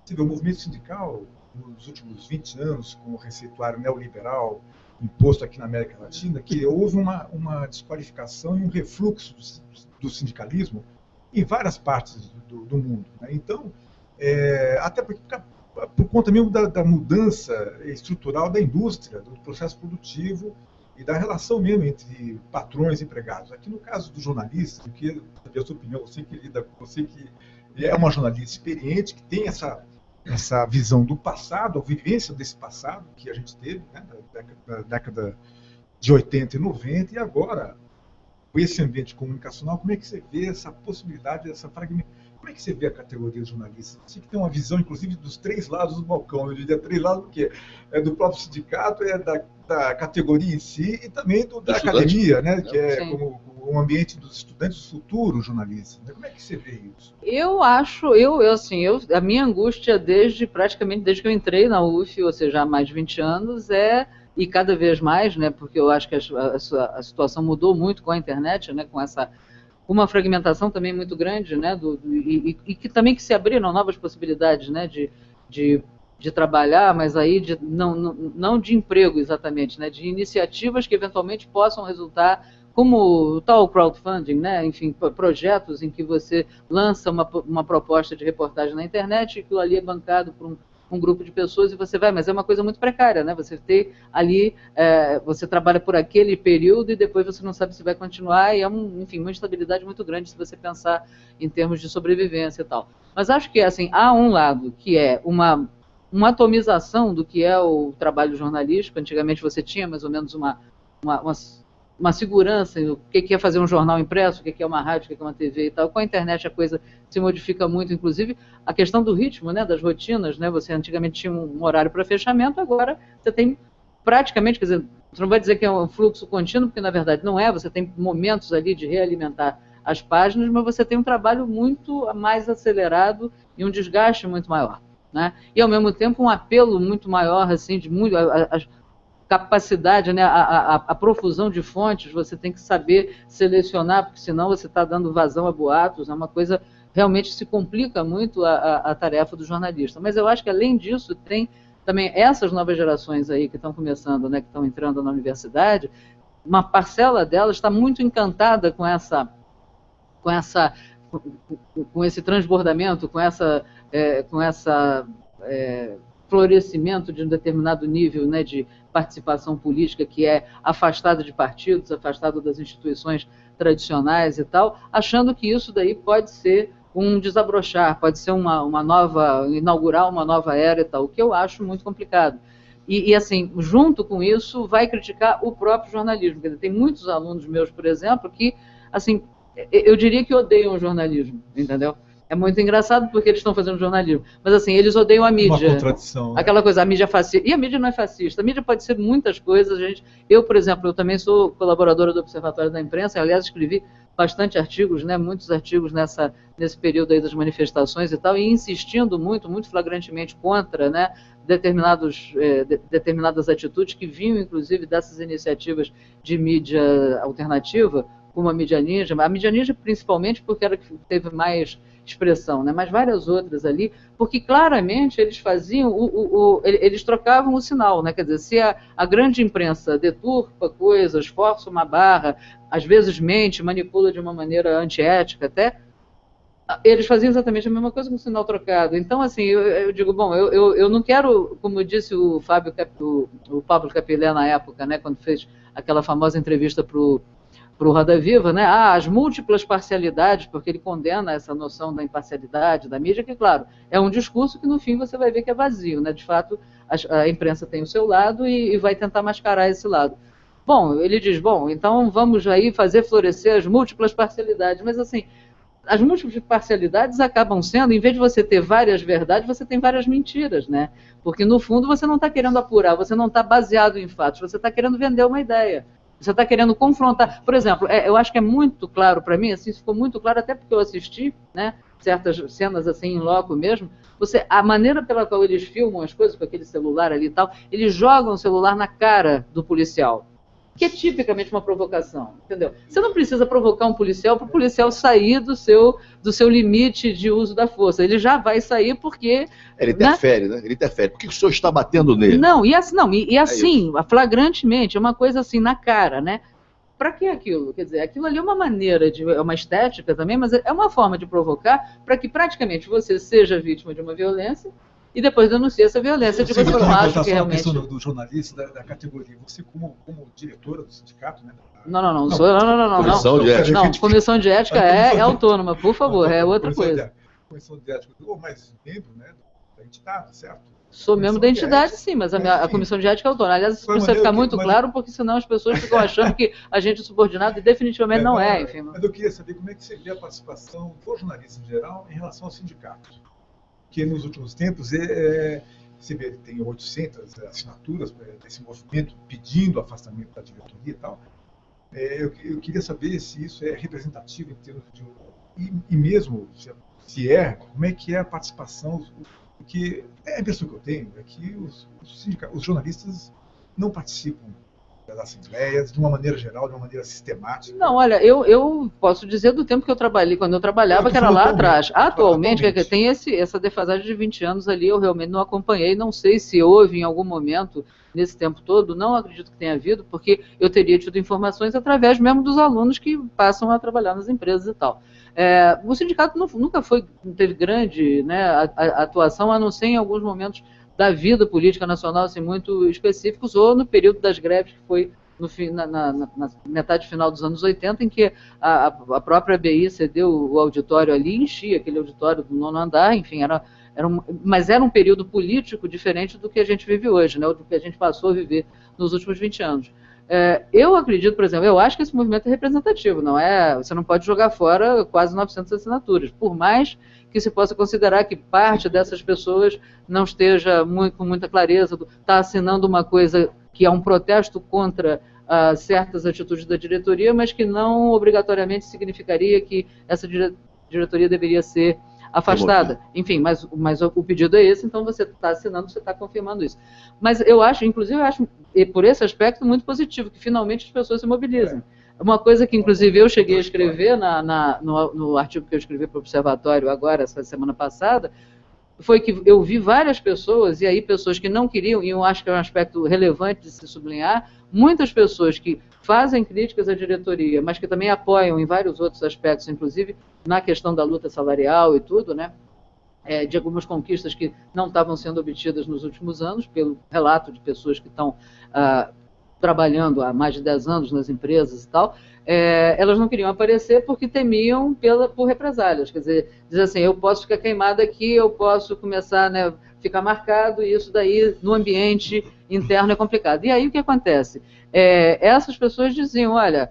Você vê o movimento sindical, nos últimos 20 anos, com o receituário neoliberal imposto aqui na América Latina, que houve uma desqualificação e um refluxo do sindicalismo em várias partes do mundo, né? Então, até por conta mesmo da mudança estrutural da indústria, do processo produtivo e da relação mesmo entre patrões e empregados. Aqui no caso do jornalista, eu queria saber a sua opinião, você que é uma jornalista experiente, que tem essa visão do passado, a vivência desse passado que a gente teve, né, da década de 80 e 90, e agora, com esse ambiente comunicacional, como é que você vê essa possibilidade, essa fragmentação? Como é que você vê a categoria de jornalista? Você que tem uma visão, inclusive, dos três lados do balcão. Eu diria três lados do quê? É do próprio sindicato, é da categoria em si e também da academia, né? Que é como o ambiente dos estudantes futuros jornalistas. Como é que você vê isso? Eu acho, a minha angústia praticamente desde que eu entrei na UF, ou seja, há mais de 20 anos, e cada vez mais, né? Porque eu acho que a situação mudou muito com a internet, né? Com uma fragmentação também muito grande, né, e que também que se abriram novas possibilidades, né, de trabalhar, mas aí não de emprego exatamente, né, de iniciativas que eventualmente possam resultar como o tal crowdfunding, né, enfim, projetos em que você lança uma proposta de reportagem na internet e aquilo ali é bancado por um grupo de pessoas e você vai, mas é uma coisa muito precária, né? Você tem ali, você trabalha por aquele período e depois você não sabe se vai continuar e enfim, uma instabilidade muito grande se você pensar em termos de sobrevivência e tal. Mas acho que, assim, há um lado que é uma atomização do que é o trabalho jornalístico. Antigamente você tinha mais ou menos uma segurança o que é fazer um jornal impresso, o que é uma rádio, o que é uma TV e tal. Com a internet a coisa se modifica muito, inclusive a questão do ritmo, né, das rotinas, né, você antigamente tinha um horário para fechamento, agora você tem praticamente, quer dizer, você não vai dizer que é um fluxo contínuo, porque na verdade não é, você tem momentos ali de realimentar as páginas, mas você tem um trabalho muito mais acelerado e um desgaste muito maior. né? E, ao mesmo tempo, um apelo muito maior, assim, de muito... a capacidade, né, a profusão de fontes, você tem que saber selecionar, porque senão você está dando vazão a boatos, é uma coisa, realmente se complica muito a tarefa do jornalista. Mas eu acho que, além disso, tem também essas novas gerações aí que estão começando, né, que estão entrando na universidade, uma parcela delas está muito encantada com esse transbordamento, com essa florescimento de um determinado nível, né, de participação política que é afastado de partidos, afastado das instituições tradicionais e tal, achando que isso daí pode ser um desabrochar, pode ser inaugurar uma nova era e tal, o que eu acho muito complicado. E assim, junto com isso, vai criticar o próprio jornalismo. Quer dizer, tem muitos alunos meus, por exemplo, que, assim, eu diria que odeiam o jornalismo, entendeu? É muito engraçado porque eles estão fazendo jornalismo. Mas, assim, eles odeiam a mídia. Uma contradição. Né? Aquela coisa, a mídia é fascista. E a mídia não é fascista. A mídia pode ser muitas coisas. Eu, por exemplo, eu também sou colaboradora do Observatório da Imprensa. Aliás, escrevi bastante artigos, né, muitos artigos nesse período aí das manifestações e tal, e insistindo muito flagrantemente contra, né, determinadas atitudes que vinham, inclusive, dessas iniciativas de mídia alternativa, como a Mídia Ninja. A Mídia Ninja, principalmente, porque era que teve mais expressão, né? Mas várias outras ali, porque claramente eles faziam, eles trocavam o sinal, né? Quer dizer, se a grande imprensa deturpa coisas, força uma barra, às vezes mente, manipula de uma maneira antiética até, eles faziam exatamente a mesma coisa com o sinal trocado. Então, assim, eu digo, bom, eu não quero, como disse o Pablo Capilé na época, né, quando fez aquela famosa entrevista para o Roda Viva, né? As múltiplas parcialidades, porque ele condena essa noção da imparcialidade da mídia, que, claro, é um discurso que, no fim, você vai ver que é vazio, né? De fato, a imprensa tem o seu lado e vai tentar mascarar esse lado. Bom, ele diz, então vamos aí fazer florescer as múltiplas parcialidades, mas, assim, as múltiplas parcialidades acabam sendo, em vez de você ter várias verdades, você tem várias mentiras, né? Porque, no fundo, você não está querendo apurar, você não está baseado em fatos, você está querendo vender uma ideia. Você está querendo confrontar. Por exemplo, eu acho que é muito claro para mim, assim, ficou muito claro até porque eu assisti, né, certas cenas assim em loco mesmo, a maneira pela qual eles filmam as coisas com aquele celular ali e tal, eles jogam o celular na cara do policial, que é tipicamente uma provocação, entendeu? Você não precisa provocar um policial para o policial sair do seu limite de uso da força. Ele já vai sair porque... Ele interfere, né? Ele interfere. Por que o senhor está batendo nele? Não, assim, flagrantemente, é uma coisa assim, na cara, né? Para que aquilo? Quer dizer, aquilo ali é uma maneira, é uma estética também, mas é uma forma de provocar para que praticamente você seja vítima de uma violência e depois denuncie essa violência de você não acha que realmente... A questão do jornalista, da categoria, você como diretora do sindicato, né? Não. Comissão de ética. Não, comissão de ética é autônoma, por favor, é outra coisa. Comissão de ética, mas membro, né, da entidade, certo? Sou membro da entidade, sim, mas a comissão de ética é autônoma. Aliás, isso precisa ficar muito claro, porque senão as pessoas ficam achando que a gente é subordinado e definitivamente não é, enfim. Mas eu queria saber como é que você vê a participação do jornalista em geral em relação ao sindicato. Que nos últimos tempos, você vê, tem 800 assinaturas desse movimento pedindo afastamento da diretoria e tal. Eu queria saber se isso é representativo em termos de... E mesmo, se como é que é a participação? Porque a impressão que eu tenho é que os jornalistas não participam das assembleias de uma maneira geral, de uma maneira sistemática. Não, olha, eu posso dizer do tempo que eu trabalhei, quando eu trabalhava, que era lá atrás. Atualmente, tem essa defasagem de 20 anos ali, eu realmente não acompanhei, não sei se houve em algum momento, nesse tempo todo, não acredito que tenha havido, porque eu teria tido informações através mesmo dos alunos que passam a trabalhar nas empresas e tal. O sindicato nunca teve grande, né, atuação, a não ser em alguns momentos da vida política nacional, assim, muito específicos, ou no período das greves, que foi na metade final dos anos 80, em que a própria BI cedeu o auditório ali, enchia aquele auditório do 9º andar, enfim, mas era um período político diferente do que a gente vive hoje, né, do que a gente passou a viver nos últimos 20 anos. Eu acredito, por exemplo, eu acho que esse movimento é representativo, você não pode jogar fora quase 900 assinaturas, por mais que se possa considerar que parte dessas pessoas não esteja com muita clareza, está assinando uma coisa que é um protesto contra certas atitudes da diretoria, mas que não obrigatoriamente significaria que essa diretoria deveria ser afastada. Enfim, mas o pedido é esse, então você está assinando, você está confirmando isso. Mas eu acho, inclusive, por esse aspecto, muito positivo, que finalmente as pessoas se mobilizem. Uma coisa que, inclusive, eu cheguei a escrever no artigo que eu escrevi para o Observatório agora, essa semana passada, foi que eu vi várias pessoas, e aí pessoas que não queriam, e eu acho que é um aspecto relevante de se sublinhar, muitas pessoas que fazem críticas à diretoria, mas que também apoiam em vários outros aspectos, inclusive na questão da luta salarial e tudo, né? De algumas conquistas que não estavam sendo obtidas nos últimos anos, pelo relato de pessoas que estão trabalhando há mais de 10 anos nas empresas e tal, elas não queriam aparecer porque temiam por represálias. Quer dizer, dizer assim, eu posso ficar queimada aqui, eu posso começar, né, ficar marcado, e isso daí no ambiente interno é complicado. E aí o que acontece? Essas pessoas diziam, olha,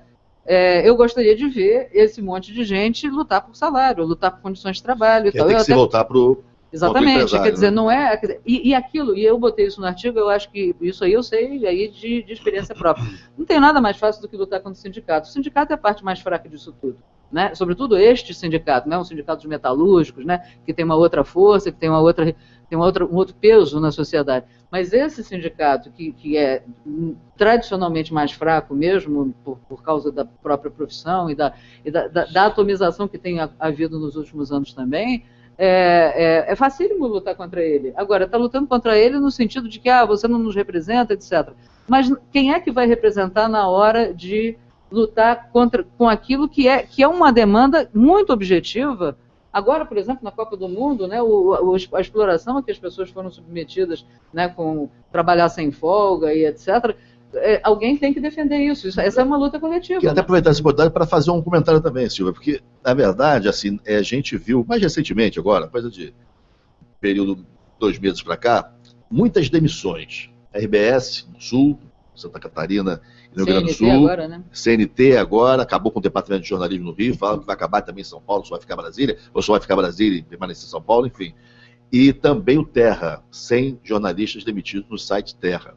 eu gostaria de ver esse monte de gente lutar por salário, lutar por condições de trabalho e tal. Tem que se voltar para o Exatamente, quer dizer, não é... E aquilo, e eu botei isso no artigo, eu acho que isso aí eu sei aí de experiência própria. Não tem nada mais fácil do que lutar contra o sindicato. O sindicato é a parte mais fraca disso tudo, né? Sobretudo este sindicato, né? Um sindicato dos metalúrgicos, né? Que tem uma outra força, que tem um outro peso na sociedade. Mas esse sindicato, que é tradicionalmente mais fraco mesmo, por causa da própria profissão e da atomização que tem havido nos últimos anos também, é facílimo lutar contra ele. Agora, está lutando contra ele no sentido de que você não nos representa, etc. Mas quem é que vai representar na hora de lutar com aquilo que é uma demanda muito objetiva? Agora, por exemplo, na Copa do Mundo, né, a exploração a que as pessoas foram submetidas, né, com trabalhar sem folga e etc., alguém tem que defender isso. Essa é uma luta coletiva. Queria até aproveitar essa oportunidade para fazer um comentário também, Silvia, porque, na verdade, assim, a gente viu, mais recentemente agora, coisa de período 2 meses para cá, muitas demissões. RBS, no Sul, Santa Catarina e no Rio Grande do Sul. Agora, né? CNT agora, acabou com o Departamento de Jornalismo no Rio, fala que vai acabar também em São Paulo, só vai ficar Brasília, ou só vai ficar Brasília e permanecer em São Paulo, enfim. E também o Terra, 100 jornalistas demitidos no site Terra.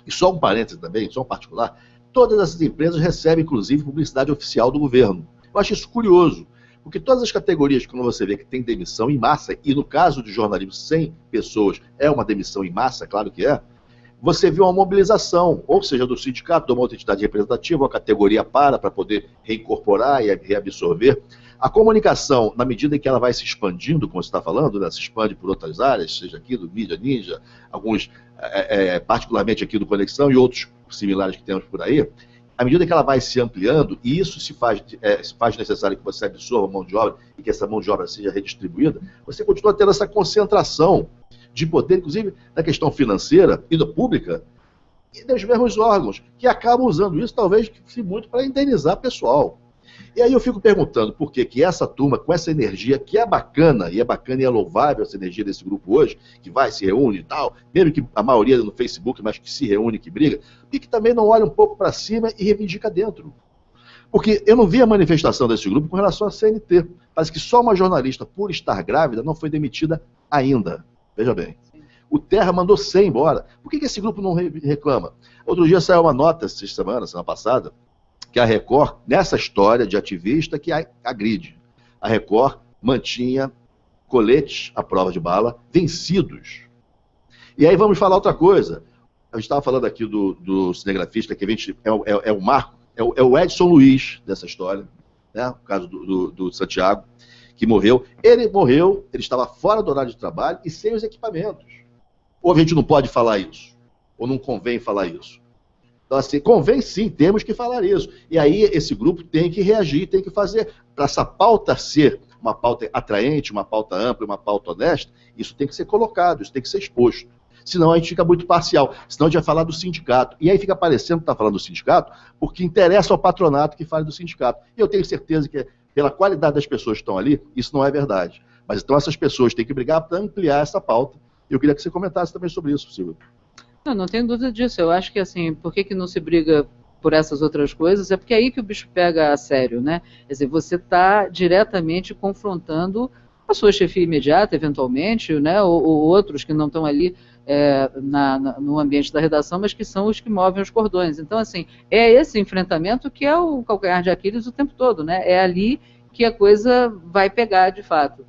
E só um parêntese também, só um particular, todas essas empresas recebem, inclusive, publicidade oficial do governo. Eu acho isso curioso, porque todas as categorias, quando você vê que tem demissão em massa, e no caso de jornalismo, 100 pessoas é uma demissão em massa, claro que é, você vê uma mobilização, ou seja, do sindicato, de uma outra entidade representativa, uma categoria para poder reincorporar e reabsorver. A comunicação, na medida em que ela vai se expandindo, como você está falando, né, se expande por outras áreas, seja aqui do Mídia Ninja, alguns, particularmente aqui do Conexão e outros similares que temos por aí, à medida que ela vai se ampliando, e isso se faz necessário que você absorva mão de obra e que essa mão de obra seja redistribuída, você continua tendo essa concentração de poder, inclusive na questão financeira e da pública, e dos mesmos órgãos, que acabam usando isso, talvez, muito para indenizar pessoal. E aí eu fico perguntando por que essa turma, com essa energia, que é bacana e é louvável essa energia desse grupo hoje, que vai, se reúne e tal, mesmo que a maioria no Facebook, mas que se reúne, que briga, e que também não olha um pouco para cima e reivindica dentro. Porque eu não vi a manifestação desse grupo com relação à CNT. Parece que só uma jornalista, por estar grávida, não foi demitida ainda. Veja bem. O Terra mandou 100 embora. Por que esse grupo não reclama? Outro dia saiu uma nota, semana passada, que a Record, nessa história de ativista que agride, a Record mantinha coletes à prova de bala vencidos. E aí vamos falar outra coisa. A gente estava falando aqui do cinegrafista, que é o Marco, é o Edson Luiz dessa história, né? O caso do Santiago, que morreu. Ele morreu, ele estava fora do horário de trabalho e sem os equipamentos. Ou a gente não pode falar isso? Ou não convém falar isso? Então, assim, convém sim, temos que falar isso. E aí esse grupo tem que reagir, tem que fazer, para essa pauta ser uma pauta atraente, uma pauta ampla, uma pauta honesta, isso tem que ser colocado, isso tem que ser exposto. Senão a gente fica muito parcial, senão a gente vai falar do sindicato. E aí fica parecendo que está falando do sindicato, porque interessa ao patronato que fale do sindicato. E eu tenho certeza que, pela qualidade das pessoas que estão ali, isso não é verdade. Mas então essas pessoas têm que brigar para ampliar essa pauta. Eu queria que você comentasse também sobre isso, Silvio. Não tenho dúvida disso. Eu acho que, assim, por que não se briga por essas outras coisas? É porque é aí que o bicho pega a sério, né? Quer dizer, você está diretamente confrontando a sua chefia imediata, eventualmente, né? Ou outros que não estão ali no ambiente da redação, mas que são os que movem os cordões. Então, assim, é esse enfrentamento que é o calcanhar de Aquiles o tempo todo, né? É ali que a coisa vai pegar, de fato.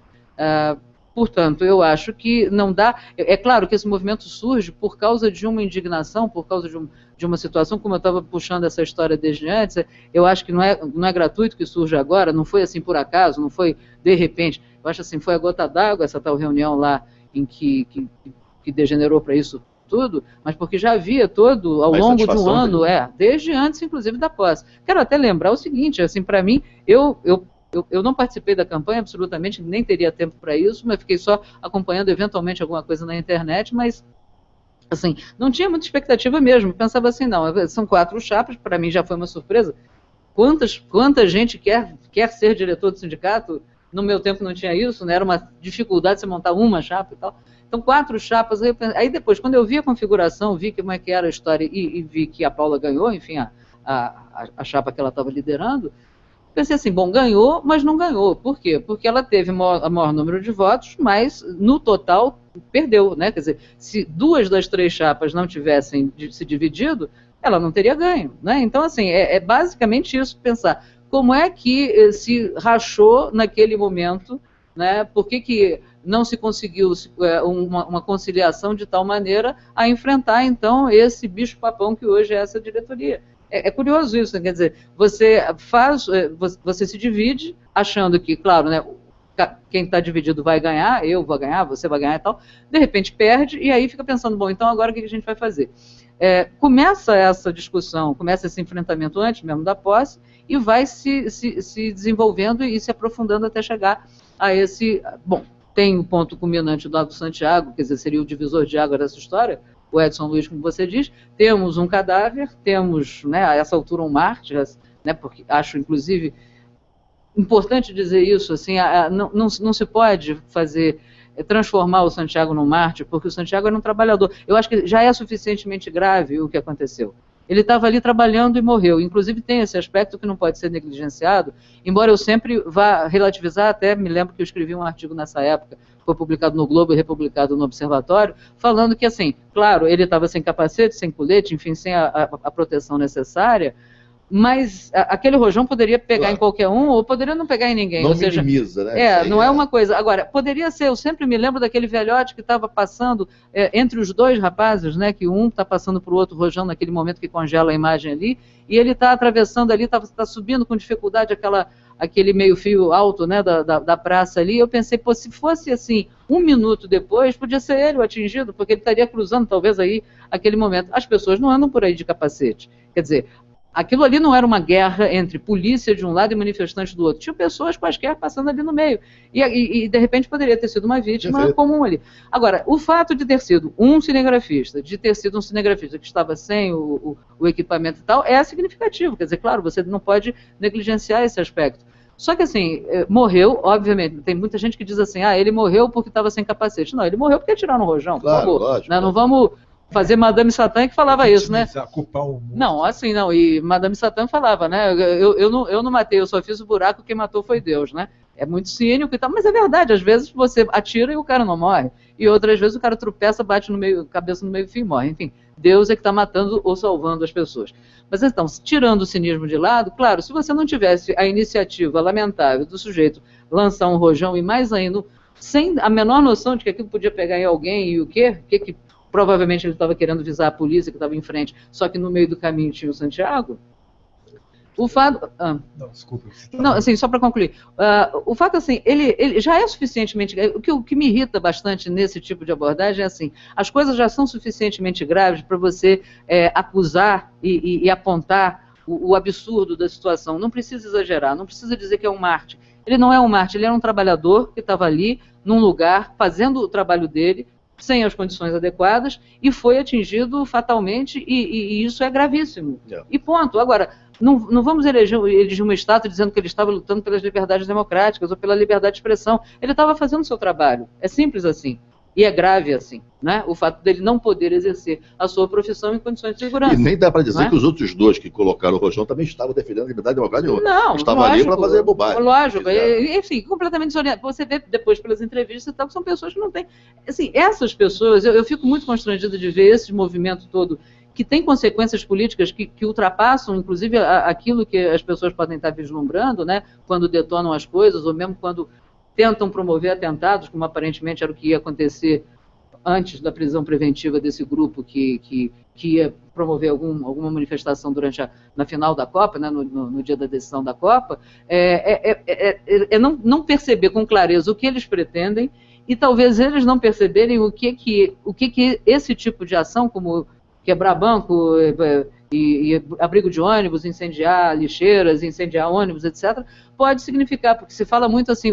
Portanto, eu acho que não dá... É claro que esse movimento surge por causa de uma indignação, por causa de uma situação, como eu estava puxando essa história desde antes, eu acho que não é gratuito que surge agora, não foi assim por acaso, não foi de repente. Eu acho assim, foi a gota d'água essa tal reunião lá em que degenerou para isso tudo, mas porque já havia todo, ao longo de um ano, desde antes, inclusive, da posse. Quero até lembrar o seguinte, assim, para mim, eu não participei da campanha, absolutamente, nem teria tempo para isso, mas fiquei só acompanhando eventualmente alguma coisa na internet, mas, assim, não tinha muita expectativa mesmo. Pensava assim, não, são 4 chapas, para mim já foi uma surpresa. Quanta gente quer ser diretor do sindicato? No meu tempo não tinha isso, né? Era uma dificuldade você montar uma chapa e tal. Então, 4 chapas, aí depois, quando eu vi a configuração, vi como é que era a história e vi que a Paula ganhou, enfim, a chapa que ela estava liderando, pensei assim, bom, ganhou, mas não ganhou. Por quê? Porque ela teve o maior número de votos, mas no total perdeu, né? Quer dizer, se 2 das 3 chapas não tivessem se dividido, ela não teria ganho, né? Então, assim, é basicamente isso, pensar como é que se rachou naquele momento, né? Por que não se conseguiu uma conciliação de tal maneira a enfrentar, então, esse bicho-papão que hoje é essa diretoria. É curioso isso, né? Quer dizer, você se divide achando que, claro, né, quem está dividido vai ganhar, eu vou ganhar, você vai ganhar e tal, de repente perde, e aí fica pensando, bom, então agora o que a gente vai fazer? Começa essa discussão, começa esse enfrentamento antes mesmo da posse, e vai se desenvolvendo e se aprofundando até chegar a esse... Bom, tem o ponto culminante do Lago Santiago, quer dizer, seria o divisor de água dessa história, o Edson Luiz, como você diz, temos um cadáver, temos, né, a essa altura um mártir, né, porque acho, inclusive, importante dizer isso, assim, não se pode transformar o Santiago num mártir, porque o Santiago era um trabalhador. Eu acho que já é suficientemente grave o que aconteceu. Ele estava ali trabalhando e morreu. Inclusive tem esse aspecto que não pode ser negligenciado, embora eu sempre vá relativizar, até me lembro que eu escrevi um artigo nessa época, foi publicado no Globo e republicado no Observatório, falando que, assim, claro, ele estava sem capacete, sem colete, enfim, sem a proteção necessária, mas aquele rojão poderia pegar em qualquer um ou poderia não pegar em ninguém. Não minimiza, né? Não é uma coisa. Agora, poderia ser, eu sempre me lembro daquele velhote que estava passando entre os 2 rapazes, né, que um está passando para o outro rojão naquele momento que congela a imagem ali, e ele está atravessando ali, está subindo com dificuldade aquele meio fio alto, né, da praça ali. Eu pensei, pô, se fosse assim, 1 minuto depois, podia ser ele o atingido, porque ele estaria cruzando talvez aí aquele momento. As pessoas não andam por aí de capacete. Quer dizer, aquilo ali não era uma guerra entre polícia de um lado e manifestantes do outro. Tinha pessoas quaisquer passando ali no meio. E de repente, poderia ter sido uma vítima comum ali. Agora, o fato de ter sido um cinegrafista, que estava sem o equipamento e tal, é significativo. Quer dizer, claro, você não pode negligenciar esse aspecto. Só que, assim, morreu, obviamente, tem muita gente que diz assim, ele morreu porque estava sem capacete. Não, ele morreu porque tiraram o rojão, por favor. Lógico, né? Não vamos fazer Madame Satã que falava isso, né? Culpar o mundo. Não, assim não, e Madame Satã falava, né? Eu não matei, eu só fiz o buraco, quem matou foi Deus, né? É muito cínico e tal, mas é verdade, às vezes você atira e o cara não morre, e outras vezes o cara tropeça, bate no meio, cabeça no meio do fio e morre, enfim, Deus é que está matando ou salvando as pessoas. Mas então, tirando o cinismo de lado, claro, se você não tivesse a iniciativa lamentável do sujeito lançar um rojão, e mais ainda, sem a menor noção de que aquilo podia pegar em alguém e o que provavelmente ele estava querendo visar a polícia que estava em frente, só que no meio do caminho tinha o Santiago. O fato... Não, desculpa. Não, assim, só para concluir. O fato, assim, ele já é suficientemente... O que me irrita bastante nesse tipo de abordagem é assim, as coisas já são suficientemente graves para você acusar e apontar o absurdo da situação. Não precisa exagerar, não precisa dizer que é um mártir. Ele não é um mártir, ele era um trabalhador que estava ali, num lugar, fazendo o trabalho dele, sem as condições adequadas, e foi atingido fatalmente, e isso é gravíssimo. E ponto. Agora, não vamos eleger uma estátua dizendo que ele estava lutando pelas liberdades democráticas ou pela liberdade de expressão. Ele estava fazendo o seu trabalho. É simples assim. E é grave assim, né? O fato dele não poder exercer a sua profissão em condições de segurança. E nem dá para dizer que os outros 2 que colocaram o rojão também estavam defendendo a liberdade democrática. Não, estavam ali para fazer bobagem. Lógico, enfim, completamente desorientado. Você vê depois pelas entrevistas e tal, que são pessoas que não têm... Assim, essas pessoas, eu fico muito constrangida de ver esse movimento todo, que tem consequências políticas que ultrapassam, inclusive, aquilo que as pessoas podem estar vislumbrando, né? Quando detonam as coisas, ou mesmo quando tentam promover atentados, como aparentemente era o que ia acontecer antes da prisão preventiva desse grupo que ia promover alguma manifestação na final da Copa, né, no dia da decisão da Copa, não perceber com clareza o que eles pretendem e talvez eles não perceberem o que esse tipo de ação, como quebrar banco e abrigo de ônibus, incendiar lixeiras, incendiar ônibus, etc., pode significar, porque se fala muito assim,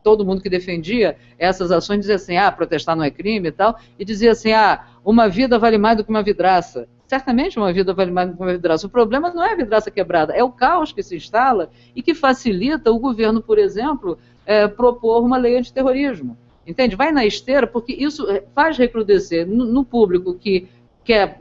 todo mundo que defendia essas ações dizia assim, protestar não é crime e tal, e dizia assim, uma vida vale mais do que uma vidraça. Certamente uma vida vale mais do que uma vidraça. O problema não é a vidraça quebrada, é o caos que se instala e que facilita o governo, por exemplo, propor uma lei antiterrorismo. Entende? Vai na esteira, porque isso faz recrudescer no público que quer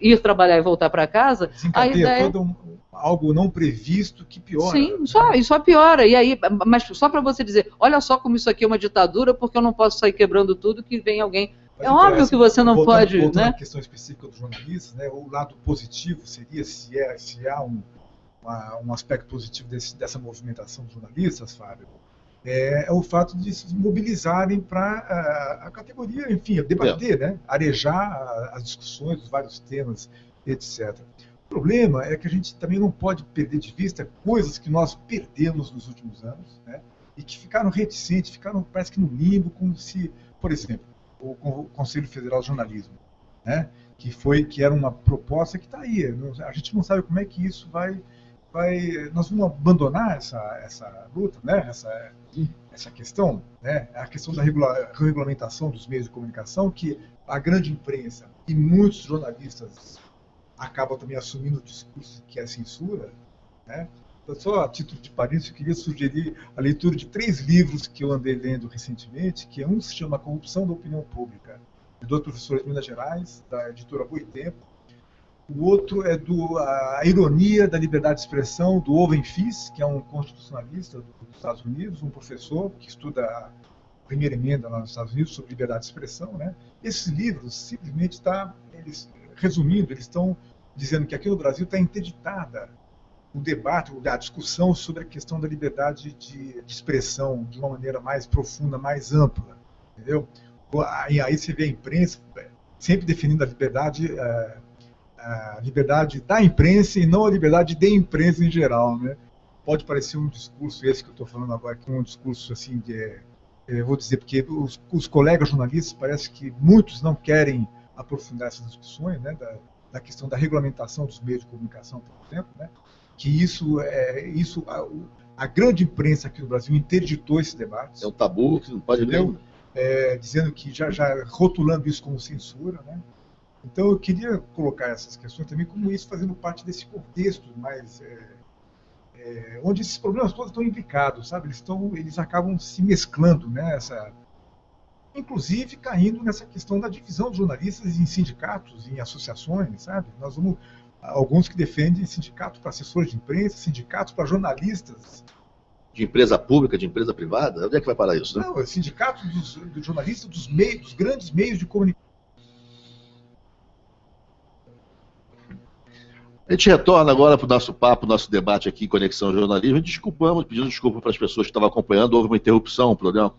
ir trabalhar e voltar para casa. A ideia todo algo não previsto que piora. Sim, só piora. E aí, mas só para você dizer, olha só como isso aqui é uma ditadura, porque eu não posso sair quebrando tudo que vem alguém. Mas é óbvio que você não pode. Voltando né? à questão específica dos jornalistas, né, o lado positivo seria se há um aspecto positivo dessa movimentação dos jornalistas, Fábio, é o fato de se mobilizarem para a categoria, enfim, debater, né, arejar as discussões dos vários temas, etc. O problema é que a gente também não pode perder de vista coisas que nós perdemos nos últimos anos, né, e que ficaram reticentes, parece que no limbo, como se, por exemplo, o Conselho Federal de Jornalismo, né, que era uma proposta que está aí. A gente não sabe como é que isso nós vamos abandonar essa luta, né, essa questão, né, a questão da regulamentação dos meios de comunicação, que a grande imprensa e muitos jornalistas acabam também assumindo o discurso que é censura, né. Então, só a título de parênteses, eu queria sugerir a leitura de 3 livros que eu andei lendo recentemente, que um se chama Corrupção da Opinião Pública, de 2 professores de Minas Gerais, da editora Boitempo. O outro é A Ironia da Liberdade de Expressão, do Owen Fis, que é um constitucionalista dos Estados Unidos, um professor que estuda a primeira emenda lá nos Estados Unidos sobre liberdade de expressão, né? Esses livros, simplesmente, resumindo, eles estão dizendo que aqui no Brasil está interditada o debate, a discussão sobre a questão da liberdade de expressão de uma maneira mais profunda, mais ampla, entendeu? Aí você vê a imprensa sempre definindo a liberdade da imprensa e não a liberdade de imprensa em geral, né? Pode parecer um discurso, esse que eu estou falando agora, que é um discurso assim vou dizer, porque os colegas jornalistas parece que muitos não querem aprofundar essas discussões, né, da questão da regulamentação dos meios de comunicação, por exemplo, né? Que a grande imprensa aqui no Brasil interditou esse debate. É um tabu que não pode nem... Dizendo que já rotulando isso como censura, né? Então eu queria colocar essas questões também como isso fazendo parte desse contexto mais onde esses problemas todos estão implicados, sabe? Eles acabam se mesclando, né? Inclusive caindo nessa questão da divisão dos jornalistas em sindicatos, em associações, sabe? Nós vamos alguns que defendem sindicatos para assessores de imprensa, sindicatos para jornalistas. De empresa pública, de empresa privada? Onde é que vai parar isso? Né? Não, sindicatos dos jornalistas dos grandes meios de comunicação. A gente retorna agora para o nosso papo, nosso debate aqui em Conexão Jornalismo. Pedindo desculpa para as pessoas que estavam acompanhando. Houve uma interrupção, um problema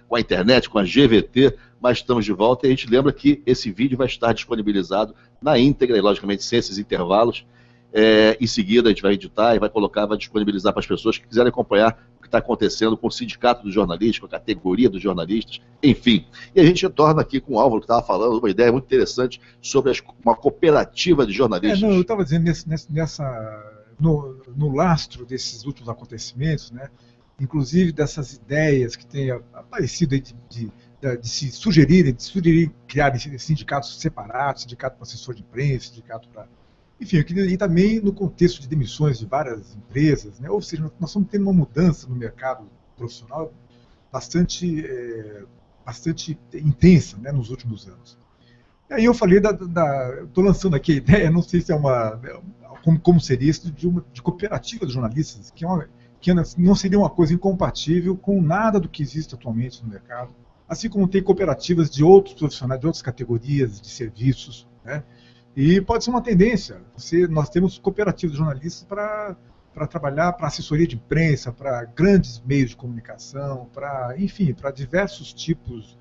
com a internet, com a GVT, mas estamos de volta e a gente lembra que esse vídeo vai estar disponibilizado na íntegra e, logicamente, sem esses intervalos. Em seguida, a gente vai editar e vai disponibilizar para as pessoas que quiserem acompanhar o que está acontecendo com o Sindicato dos Jornalistas, com a categoria dos jornalistas, enfim. E a gente retorna aqui com o Álvaro, que estava falando, uma ideia muito interessante sobre uma cooperativa de jornalistas. Eu estava dizendo, no lastro desses últimos acontecimentos, né, inclusive dessas ideias que têm aparecido aí de se sugerirem criar sindicatos separados, sindicato para assessor de imprensa, sindicato para... Enfim, eu queria ir também no contexto de demissões de várias empresas, né? Ou seja, nós estamos tendo uma mudança no mercado profissional bastante intensa, né, nos últimos anos. E aí eu falei estou lançando aqui a ideia, não sei se como seria isso, de cooperativa de jornalistas, que não seria uma coisa incompatível com nada do que existe atualmente no mercado, assim como tem cooperativas de outros profissionais, de outras categorias de serviços, né? E pode ser uma tendência. Nós temos cooperativas de jornalistas para para trabalhar para assessoria de imprensa, para grandes meios de comunicação, enfim, para diversos tipos